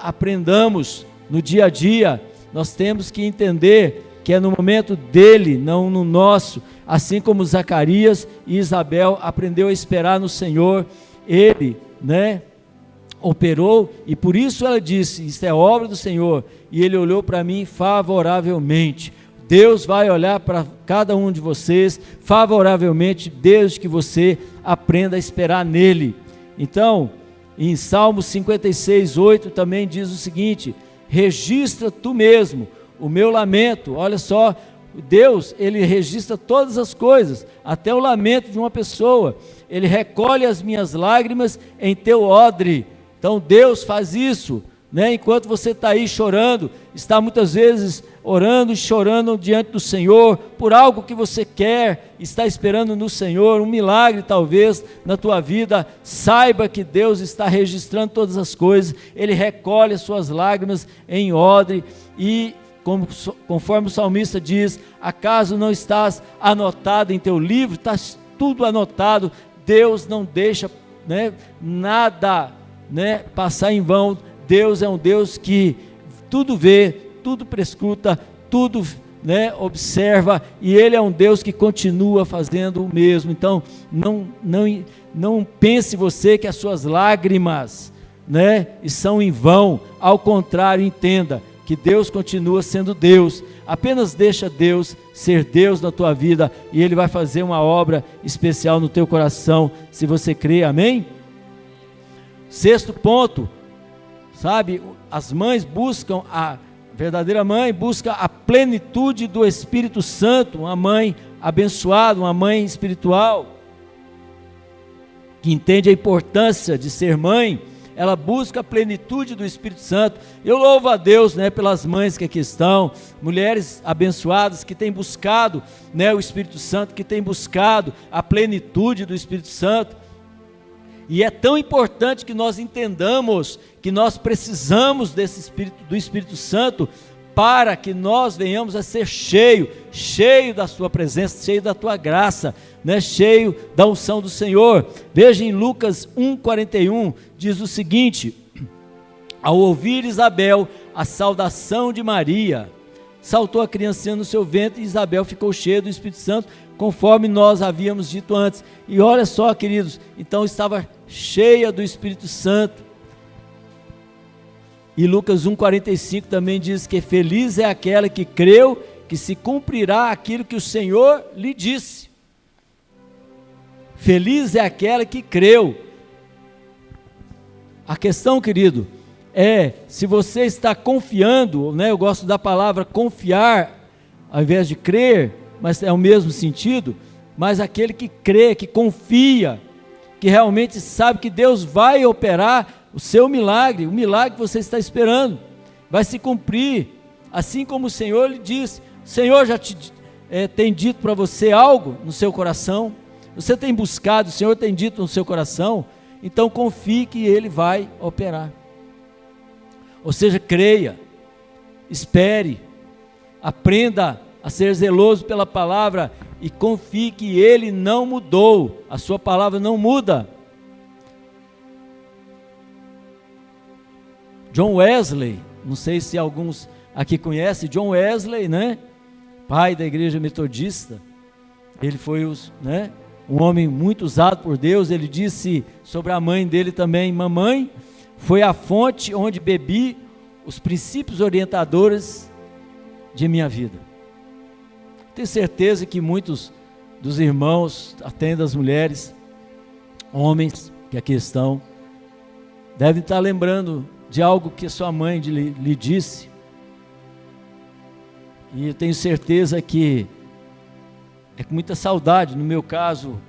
aprendamos no dia a dia. Nós temos que entender que é no momento dele, não no nosso. assim como Zacarias e Isabel aprendeu a esperar no Senhor, ele, operou, e por isso ela disse, isso é obra do Senhor, e ele olhou para mim favoravelmente. Deus vai olhar para cada um de vocês favoravelmente, desde que você aprenda a esperar nele. Então, em Salmo 56:8 também diz o seguinte: registra tu mesmo o meu lamento. Olha só, Deus, ele registra todas as coisas, até o lamento de uma pessoa. Ele recolhe as minhas lágrimas em teu odre. Então Deus faz isso, enquanto você está aí chorando, está muitas vezes orando e chorando diante do Senhor, por algo que você quer, está esperando no Senhor, um milagre talvez na tua vida. Saiba que Deus está registrando todas as coisas, Ele recolhe as suas lágrimas em odre, e conforme o salmista diz, acaso não estás anotado em teu livro? Está tudo anotado. Deus não deixa nada passar em vão. Deus é um Deus que tudo vê, tudo prescruta, tudo observa, e Ele é um Deus que continua fazendo o mesmo. Então não pense você que as suas lágrimas são em vão. Ao contrário, entenda que Deus continua sendo Deus. Apenas deixa Deus ser Deus na tua vida, e Ele vai fazer uma obra especial no teu coração, se você crê. Amém? Sexto ponto, as mães buscam, a verdadeira mãe busca a plenitude do Espírito Santo. Uma mãe abençoada, uma mãe espiritual, que entende a importância de ser mãe, ela busca a plenitude do Espírito Santo. Eu louvo a Deus pelas mães que aqui estão, mulheres abençoadas que têm buscado o Espírito Santo, que têm buscado a plenitude do Espírito Santo. E é tão importante que nós entendamos que nós precisamos do Espírito Santo, para que nós venhamos a ser cheio da sua presença, cheio da tua graça, cheio da unção do Senhor. Veja em Lucas 1:41, diz o seguinte: ao ouvir Isabel a saudação de Maria, saltou a criancinha no seu ventre, e Isabel ficou cheia do Espírito Santo, conforme nós havíamos dito antes. E olha só, queridos, então estava cheia do Espírito Santo. E Lucas 1:45 também diz que feliz é aquela que creu que se cumprirá aquilo que o Senhor lhe disse. Feliz é aquela que creu. A questão, querido, é se você está confiando, eu gosto da palavra confiar ao invés de crer, mas é o mesmo sentido. Mas aquele que crê, que confia, que realmente sabe que Deus vai operar o seu milagre, o milagre que você está esperando, vai se cumprir, assim como o Senhor lhe disse. O Senhor já tem dito para você algo no seu coração, você tem buscado, o Senhor tem dito no seu coração, então confie que Ele vai operar. Ou seja, creia, espere, aprenda a ser zeloso pela palavra, e confie que Ele não mudou, a sua palavra não muda. John Wesley, não sei se alguns aqui conhecem, John Wesley, pai da igreja metodista, ele foi um homem muito usado por Deus. Ele disse sobre a mãe dele também: mamãe foi a fonte onde bebi os princípios orientadores de minha vida. Tenho certeza que muitos dos irmãos, até das mulheres, homens que aqui estão, devem estar lembrando de algo que sua mãe lhe disse, e eu tenho certeza que é com muita saudade, no meu caso,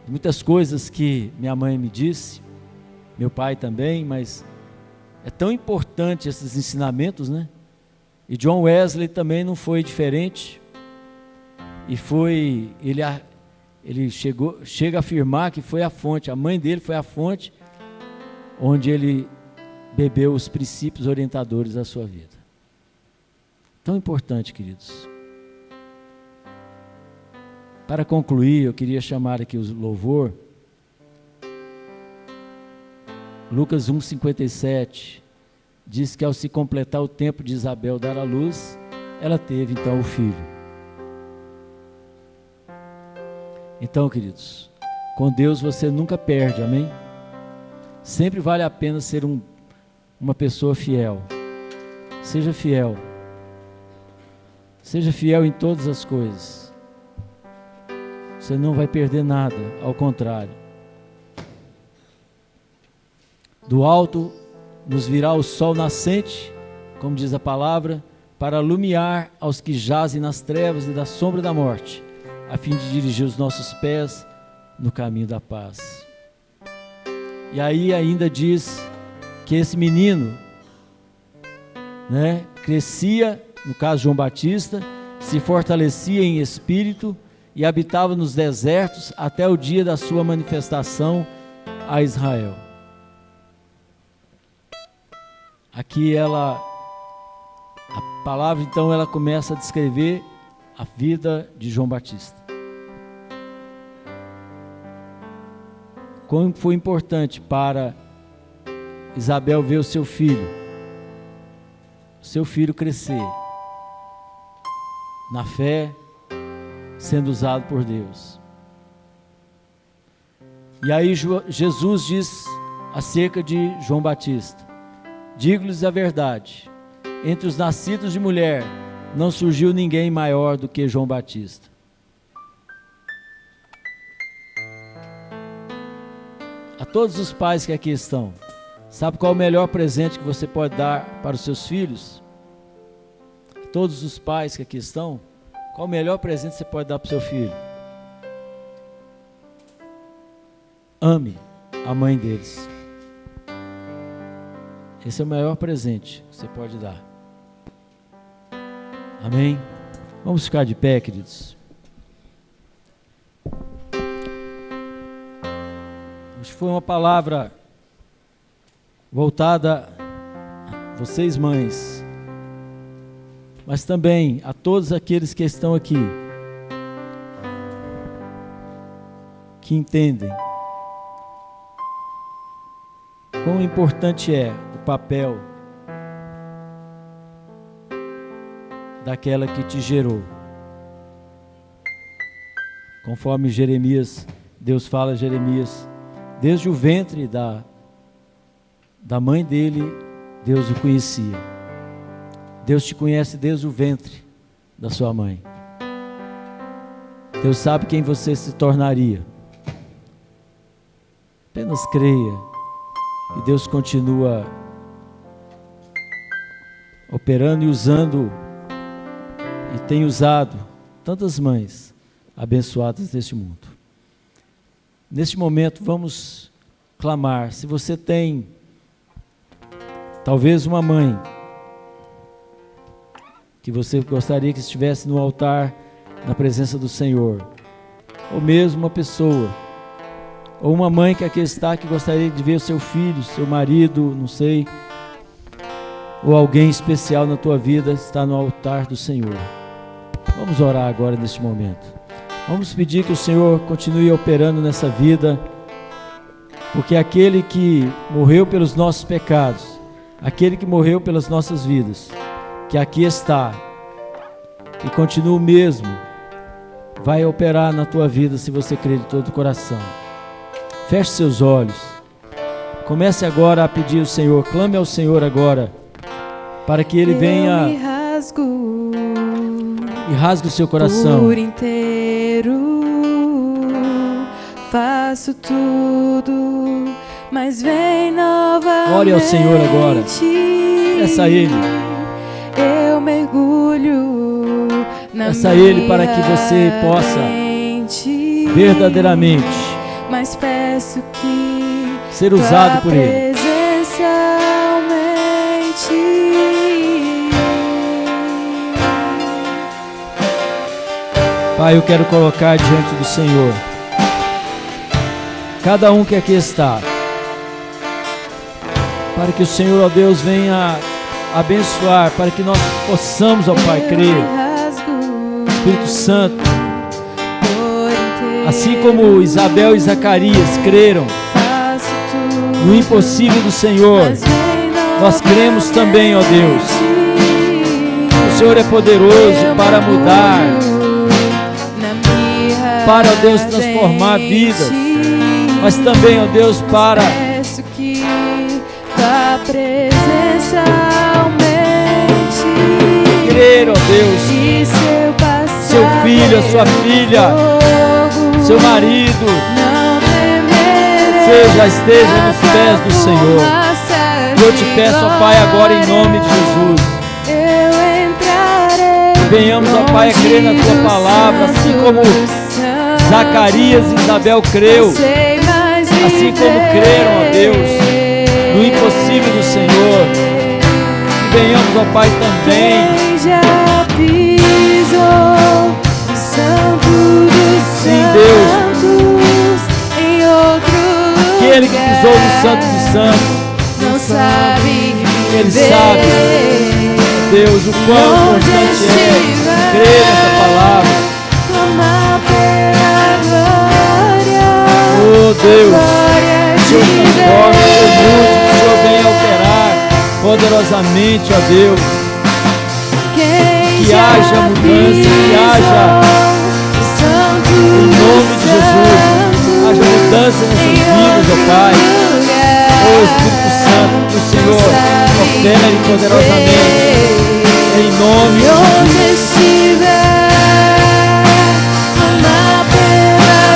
muitas coisas que minha mãe me disse, meu pai também, mas é tão importante esses ensinamentos, e John Wesley também não foi diferente, e ele chega a afirmar que foi a fonte, a mãe dele foi a fonte onde ele bebeu os princípios orientadores da sua vida. Tão importante, queridos. Para concluir, eu queria chamar aqui o louvor. Lucas 1:57 diz que ao se completar o tempo de Isabel dar à luz, ela teve então o filho. Então, queridos, com Deus você nunca perde, amém? Sempre vale a pena ser uma pessoa fiel. Seja fiel. Seja fiel em todas as coisas. Você não vai perder nada, ao contrário. Do alto nos virá o sol nascente, como diz a palavra, para iluminar aos que jazem nas trevas e da sombra da morte, a fim de dirigir os nossos pés no caminho da paz. E aí ainda diz que esse menino, crescia, no caso João Batista, se fortalecia em espírito e habitava nos desertos até o dia da sua manifestação a Israel. Aqui a palavra então ela começa a descrever a vida de João Batista. Como foi importante para Isabel ver o seu filho crescer na fé, sendo usado por Deus. E aí Jesus diz acerca de João Batista: digo-lhes a verdade, entre os nascidos de mulher não surgiu ninguém maior do que João Batista. A todos os pais que aqui estão, sabe qual é o melhor presente que você pode dar para os seus filhos? A todos os pais que aqui estão, qual o melhor presente que você pode dar para o seu filho? Ame a mãe deles. Esse é o maior presente que você pode dar. Amém? Vamos ficar de pé, queridos. Acho que foi uma palavra voltada a vocês, mães, mas também a todos aqueles que estão aqui, que entendem quão importante é o papel daquela que te gerou. Conforme Jeremias, Deus fala a Jeremias, desde o ventre da mãe dele, Deus o conhecia. Deus te conhece desde o ventre da sua mãe. Deus sabe quem você se tornaria. Apenas creia que Deus continua operando e usando, e tem usado tantas mães abençoadas deste mundo. Neste momento vamos clamar. Se você tem talvez uma mãe que você gostaria que estivesse no altar, na presença do Senhor, ou mesmo uma pessoa, ou uma mãe que aqui está, que gostaria de ver o seu filho, seu marido, não sei, ou alguém especial na tua vida, está no altar do Senhor. Vamos orar agora neste momento. Vamos pedir que o Senhor continue operando nessa vida, porque aquele que morreu pelos nossos pecados, aquele que morreu pelas nossas vidas, que aqui está e continua o mesmo, vai operar na tua vida se você crer de todo o coração. Feche seus olhos. Comece agora a pedir ao Senhor, clame ao Senhor agora, para que Ele venha e rasgue o seu coração. Por inteiro faço tudo, mas vem novamente. Ore ao Senhor agora. Peça a Ele. Eu mergulho na Peça a Ele para que você possa verdadeiramente mas peço que ser usado por Ele. Pai, eu quero colocar diante do Senhor cada um que aqui está, para que o Senhor, ó Deus, venha abençoar, para que nós possamos, ó Pai, crer. Espírito Santo, assim como Isabel e Zacarias creram no impossível do Senhor, nós cremos também, ó Deus. O Senhor é poderoso para mudar para, ó Deus, transformar vidas, mas também, ó Deus, para peço que tua presença aumente, crer, ó Deus, e seu filho, a sua filha, seu marido, esteja nos pés do Senhor. Eu te peço, ó Pai, agora em nome de Jesus, venhamos, ó Pai, a crer na tua palavra, assim como Zacarias e Isabel creu, assim como creram, ó Deus, no impossível do Senhor. E venhamos, ó Pai, também sim, Deus, aquele que pisou no Santo dos Santos, não sabe, Ele sabe, Deus, o quão importante é crer nessa palavra. Oh Deus, o Senhor transforma, o Senhor mude, o Senhor vem alterar poderosamente, ó Deus. Que haja mudança, que haja, em nome de Jesus, haja mudança nessas vidas, ó Pai. Oh Espírito Santo, que o Senhor opere poderosamente, em nome de Jesus.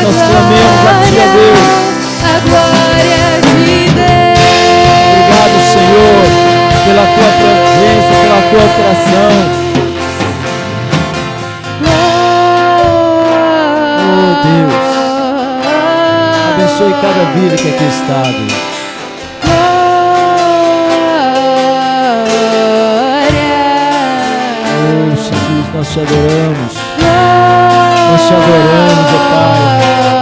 Nós clamemos a Ti, ó Deus. Obrigado, Senhor, pela Tua presença, pela Tua operação. Oh Deus, abençoe cada vida que aqui está, Deus. Oh Jesus, nós te adoramos. Nós te adoramos, ó Pai,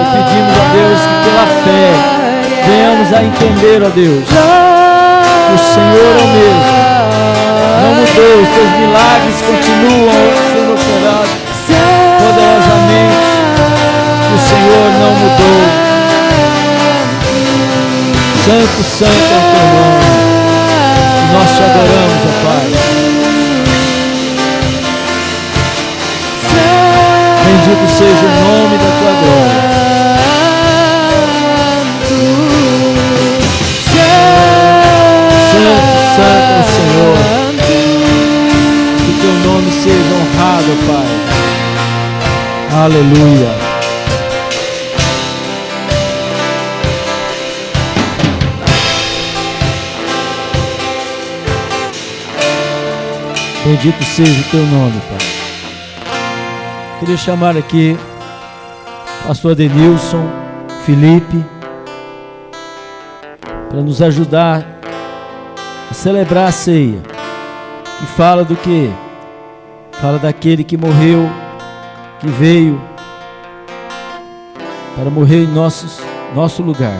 e pedimos, ó Deus, que pela fé venhamos a entender, ó Deus, que o Senhor é o mesmo, não mudou, os teus milagres continuam sendo operados poderosamente, o Senhor não mudou. Santo, santo é o teu nome, e nós te adoramos, ó Pai. Bendito seja o nome da tua glória. Santo, santo é o Senhor. Que teu nome seja honrado, Pai. Aleluia. Bendito seja o teu nome, Pai. Queria chamar aqui pastor Adenilson, Felipe, para nos ajudar a celebrar a ceia, que fala do quê? Fala daquele que morreu, que veio para morrer em nosso lugar,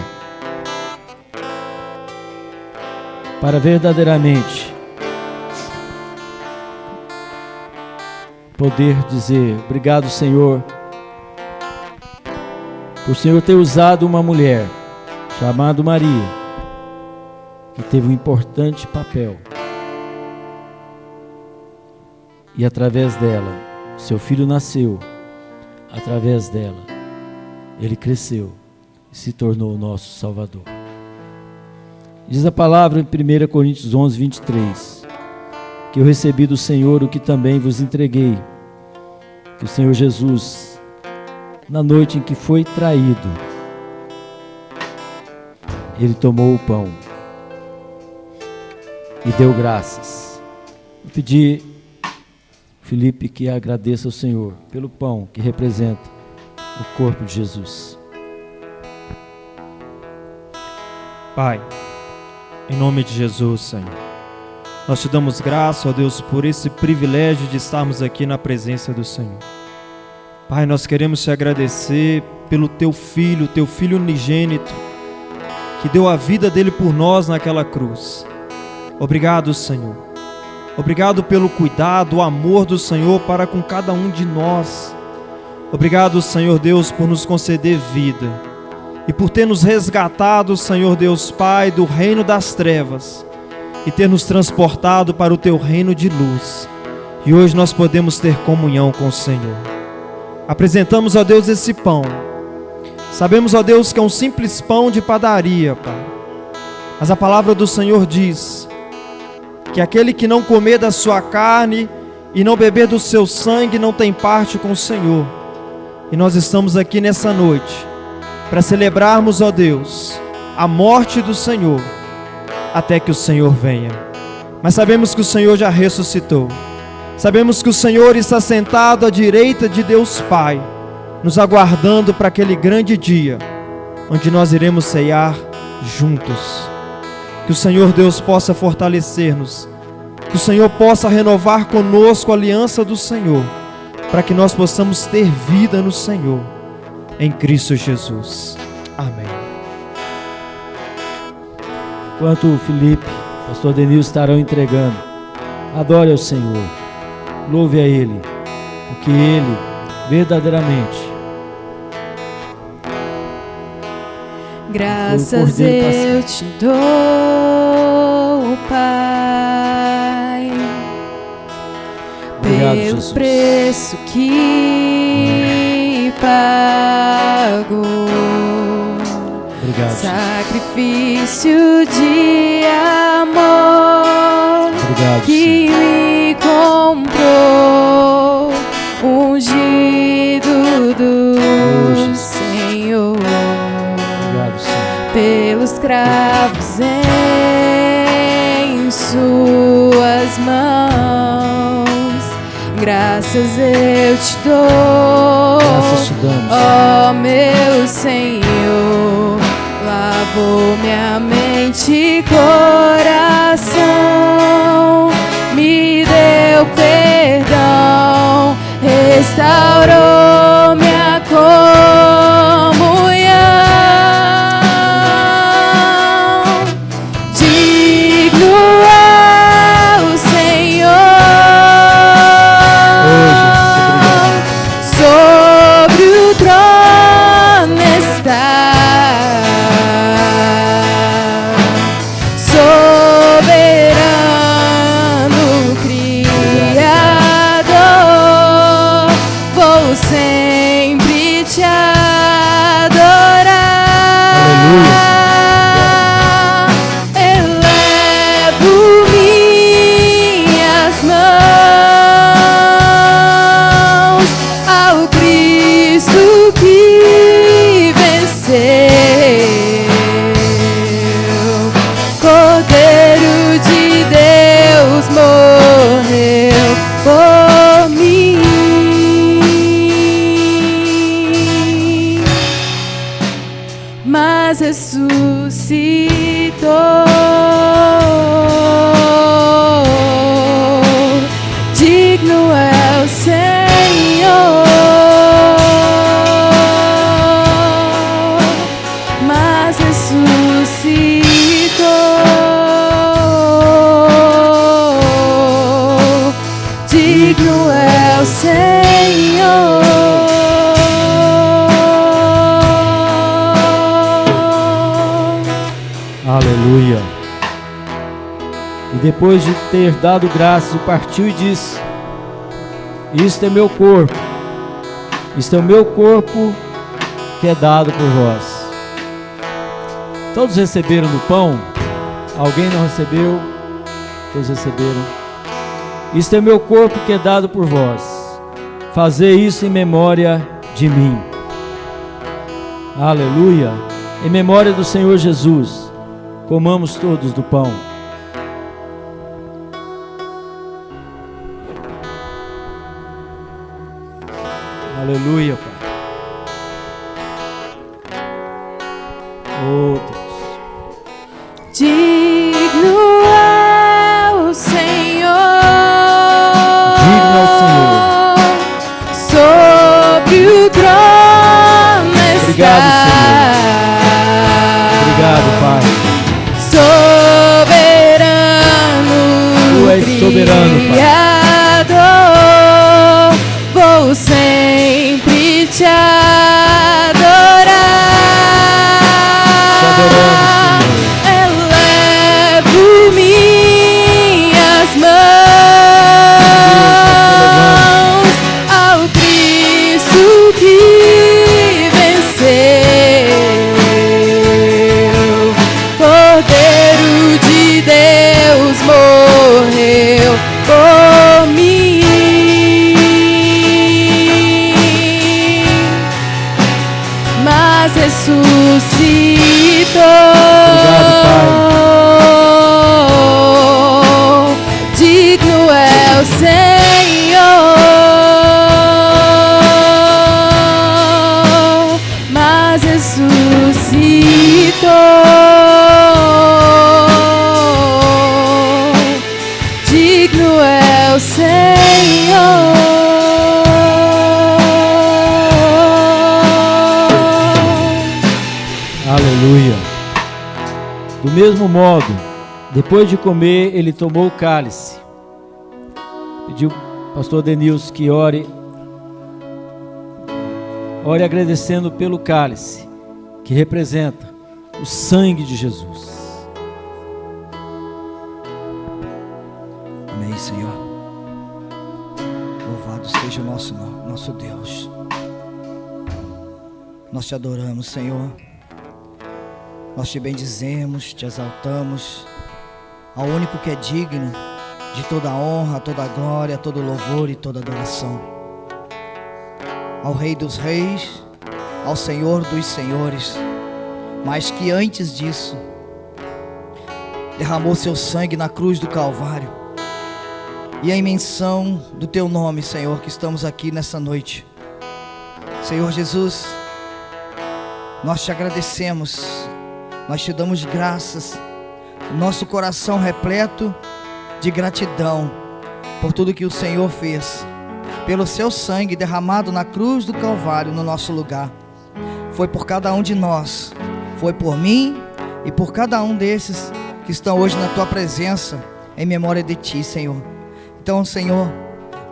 para verdadeiramente poder dizer obrigado, Senhor, por o Senhor ter usado uma mulher chamada Maria, que teve um importante papel, e através dela seu filho nasceu, através dela ele cresceu e se tornou o nosso Salvador. Diz a palavra em 1 Coríntios 11, 23, que eu recebi do Senhor o que também vos entreguei, que o Senhor Jesus, na noite em que foi traído, ele tomou o pão e deu graças. Eu pedi, Felipe, que agradeça ao Senhor pelo pão que representa o corpo de Jesus. Pai, em nome de Jesus, Senhor, nós te damos graça, ó Deus, por esse privilégio de estarmos aqui na presença do Senhor. Pai, nós queremos te agradecer pelo teu filho unigênito, que deu a vida dele por nós naquela cruz. Obrigado, Senhor. Obrigado pelo cuidado, o amor do Senhor para com cada um de nós. Obrigado, Senhor Deus, por nos conceder vida e por ter nos resgatado, Senhor Deus Pai, do reino das trevas e ter nos transportado para o teu reino de luz. E hoje nós podemos ter comunhão com o Senhor. apresentamos, ó Deus, esse pão. Sabemos, ó Deus, que é um simples pão de padaria, Pai. Mas a palavra do Senhor diz que aquele que não comer da sua carne e não beber do seu sangue não tem parte com o Senhor. E nós estamos aqui nessa noite para celebrarmos, ó Deus, a morte do Senhor, até que o Senhor venha. Mas sabemos que o Senhor já ressuscitou. Sabemos que o Senhor está sentado à direita de Deus Pai, nos aguardando para aquele grande dia, onde nós iremos ceiar juntos. Que o Senhor Deus possa fortalecer-nos, que o Senhor possa renovar conosco a aliança do Senhor, para que nós possamos ter vida no Senhor, em Cristo Jesus. Amém. Enquanto o Felipe, o pastor Denil estarão entregando, adore ao Senhor, louve a Ele, porque Ele verdadeiramente, graças eu te dou, Pai, obrigado, pelo Jesus. preço que pago. Obrigado, Jesus. Sacrifício de amor. Obrigado, que me comprou, ungido do Senhor. Obrigado, Senhor. Pelos cravos em suas mãos, graças eu te dou. Graças te damos, ó meu Senhor, lavou minha mente e coração, me deu perdão, restaurou minha comunhão. Digno é o Senhor, sobre o trono está, soberano Criador, vou sempre te adorar. Elevo minhas mãos ao Cristo que venceu, Cordeiro de Deus morreu por mim, mas ressuscitou. Digno é o Senhor, mas ressuscitou. Digno é o Senhor. Aleluia. E depois de ter dado graças, partiu e disse: isto é meu corpo, isto é o meu corpo que é dado por vós. Todos receberam do pão? Alguém não recebeu? Todos receberam. Isto é meu corpo que é dado por vós. Fazei isso em memória de mim. Aleluia. Em memória do Senhor Jesus, comamos todos do pão. Aleluia, Pai. Oh, Deus. Digno é o Senhor, Digno é o Senhor. sobre o trono Obrigado, está. Obrigado, Pai. Soberano, Tu és soberano, Pai. Criador, vou sempre te adorar. Te adoramos, Senhor. Elevo minhas mãos ao Cristo Obrigado, Pai. Digno é o Senhor, mas ressuscitou. Digno é o Senhor. Aleluia. Do mesmo modo, depois de comer, ele tomou o cálice. Pediu ao pastor Denilson que ore agradecendo pelo cálice, que representa o sangue de Jesus. Amém, Senhor. Louvado seja o nosso Deus. Nós te adoramos, Senhor. Nós te bendizemos, te exaltamos, ao único que é digno de toda honra, toda glória, todo louvor e toda adoração. Ao Rei dos Reis, ao Senhor dos Senhores, mas que antes disso, derramou seu sangue na cruz do Calvário. E em menção do teu nome, Senhor, que estamos aqui nessa noite. Senhor Jesus, nós te agradecemos. Nós te damos graças, nosso coração repleto de gratidão por tudo que o Senhor fez, pelo seu sangue derramado na cruz do Calvário no nosso lugar. Foi por cada um de nós, foi por mim e por cada um desses que estão hoje na tua presença, em memória de ti, Senhor. Então, Senhor,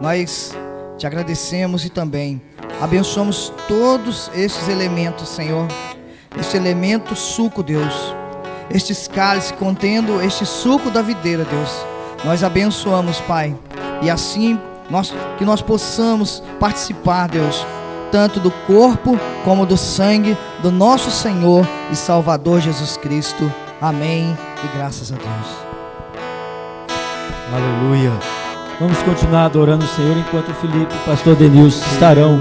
nós te agradecemos e também abençoamos todos esses elementos, Senhor. Este elemento suco, Deus, estes cálices contendo este suco da videira, Deus, nós abençoamos, Pai, e assim que nós possamos participar, Deus, tanto do corpo como do sangue do nosso Senhor e Salvador Jesus Cristo. Amém e graças a Deus. Aleluia. Vamos continuar adorando o Senhor enquanto o Felipe e o pastor Denilson estarão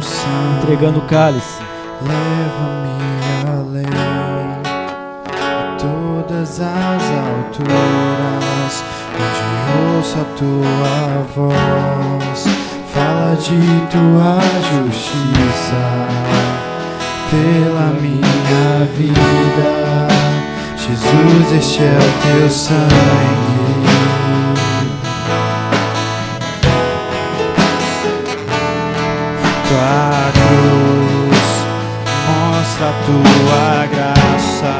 entregando o cálice. Leva-me além a todas as alturas, onde ouço a tua voz, fala de tua justiça pela minha vida. Jesus, este é o teu sangue. Tua cruz mostra a tua graça,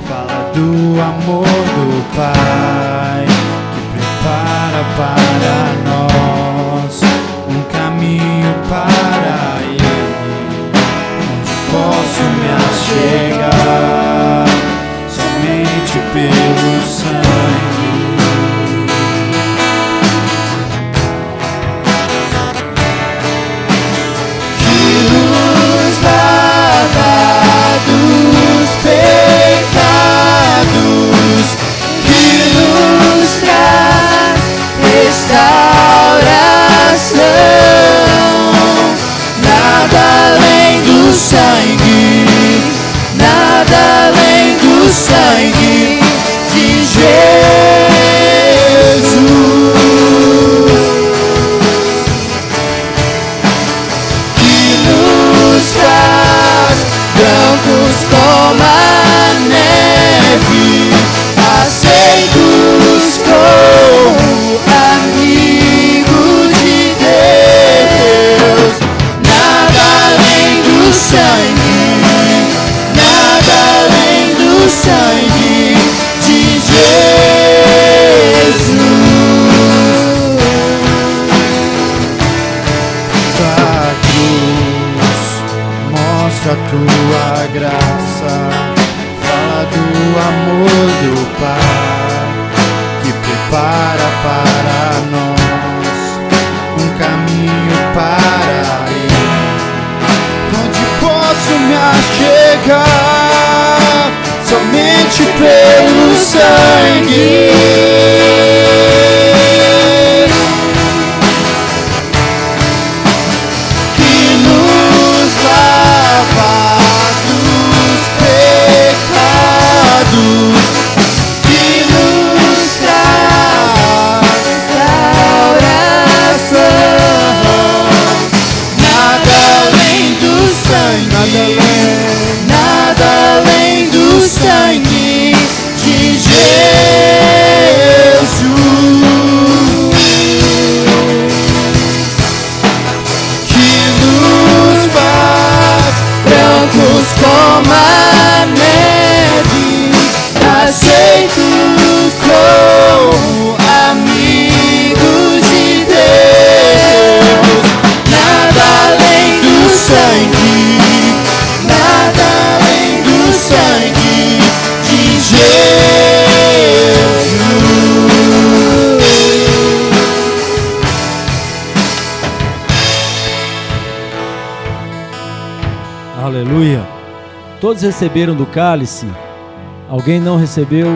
fala do amor do Pai, que prepara para nós um caminho para Ele, onde posso me achegar somente pelo sangue. Dos pecados, que nos traz restauração. Nada além do sangue, nada além do sangue de Jesus, que nos traz brancos como a neve, aceitos como amigos de Deus. Nada além do sangue, nada além do sangue de Jesus. Tua cruz mostra a tua graça, fala do amor do Pai, que prepara para nós um caminho para Ele, onde posso me achegar somente pelo sangue. Que nos lava dos Todos receberam do cálice? Alguém não recebeu?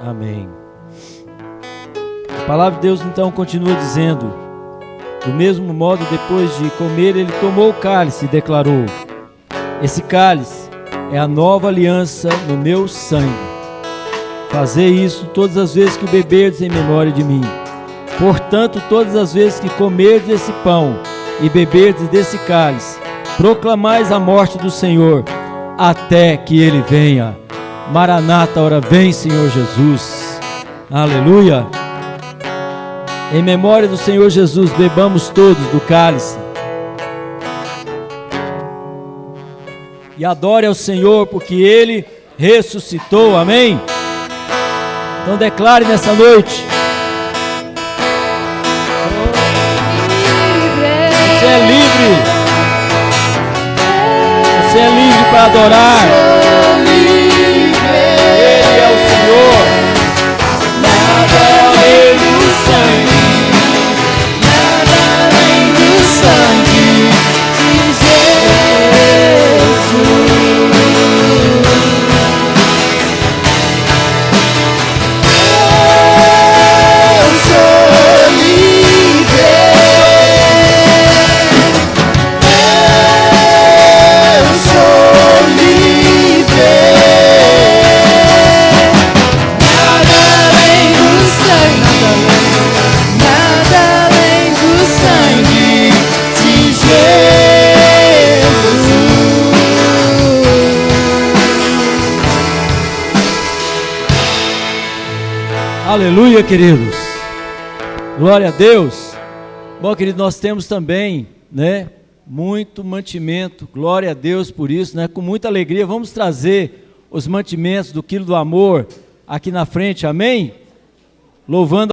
Amém. A palavra de Deus então continua dizendo: do mesmo modo, depois de comer, ele tomou o cálice e declarou: esse cálice é a nova aliança no meu sangue. Fazei isso todas as vezes que o beberdes em memória de mim. Portanto, todas as vezes que comerdes esse pão e beberdes desse cálice, proclamais a morte do Senhor até que ele venha. Maranata, ora vem, Senhor Jesus. Aleluia. Em memória do Senhor Jesus, bebamos todos do cálice e adore ao Senhor, porque ele ressuscitou. Amém? Então declare nessa noite: você é livre. Você é livre para adorar. Ele é o Senhor. Nada além do sangue, nada além do sangue de Jesus. Eu sou livre. Eu sou livre. Nada além do sangue, nada além do sangue de Jesus. Aleluia, queridos. Glória a Deus. Bom, querido, nós temos também, né, muito mantimento. Glória a Deus por isso, né? Com muita alegria vamos trazer os mantimentos do quilo do amor aqui na frente. Amém? Louvando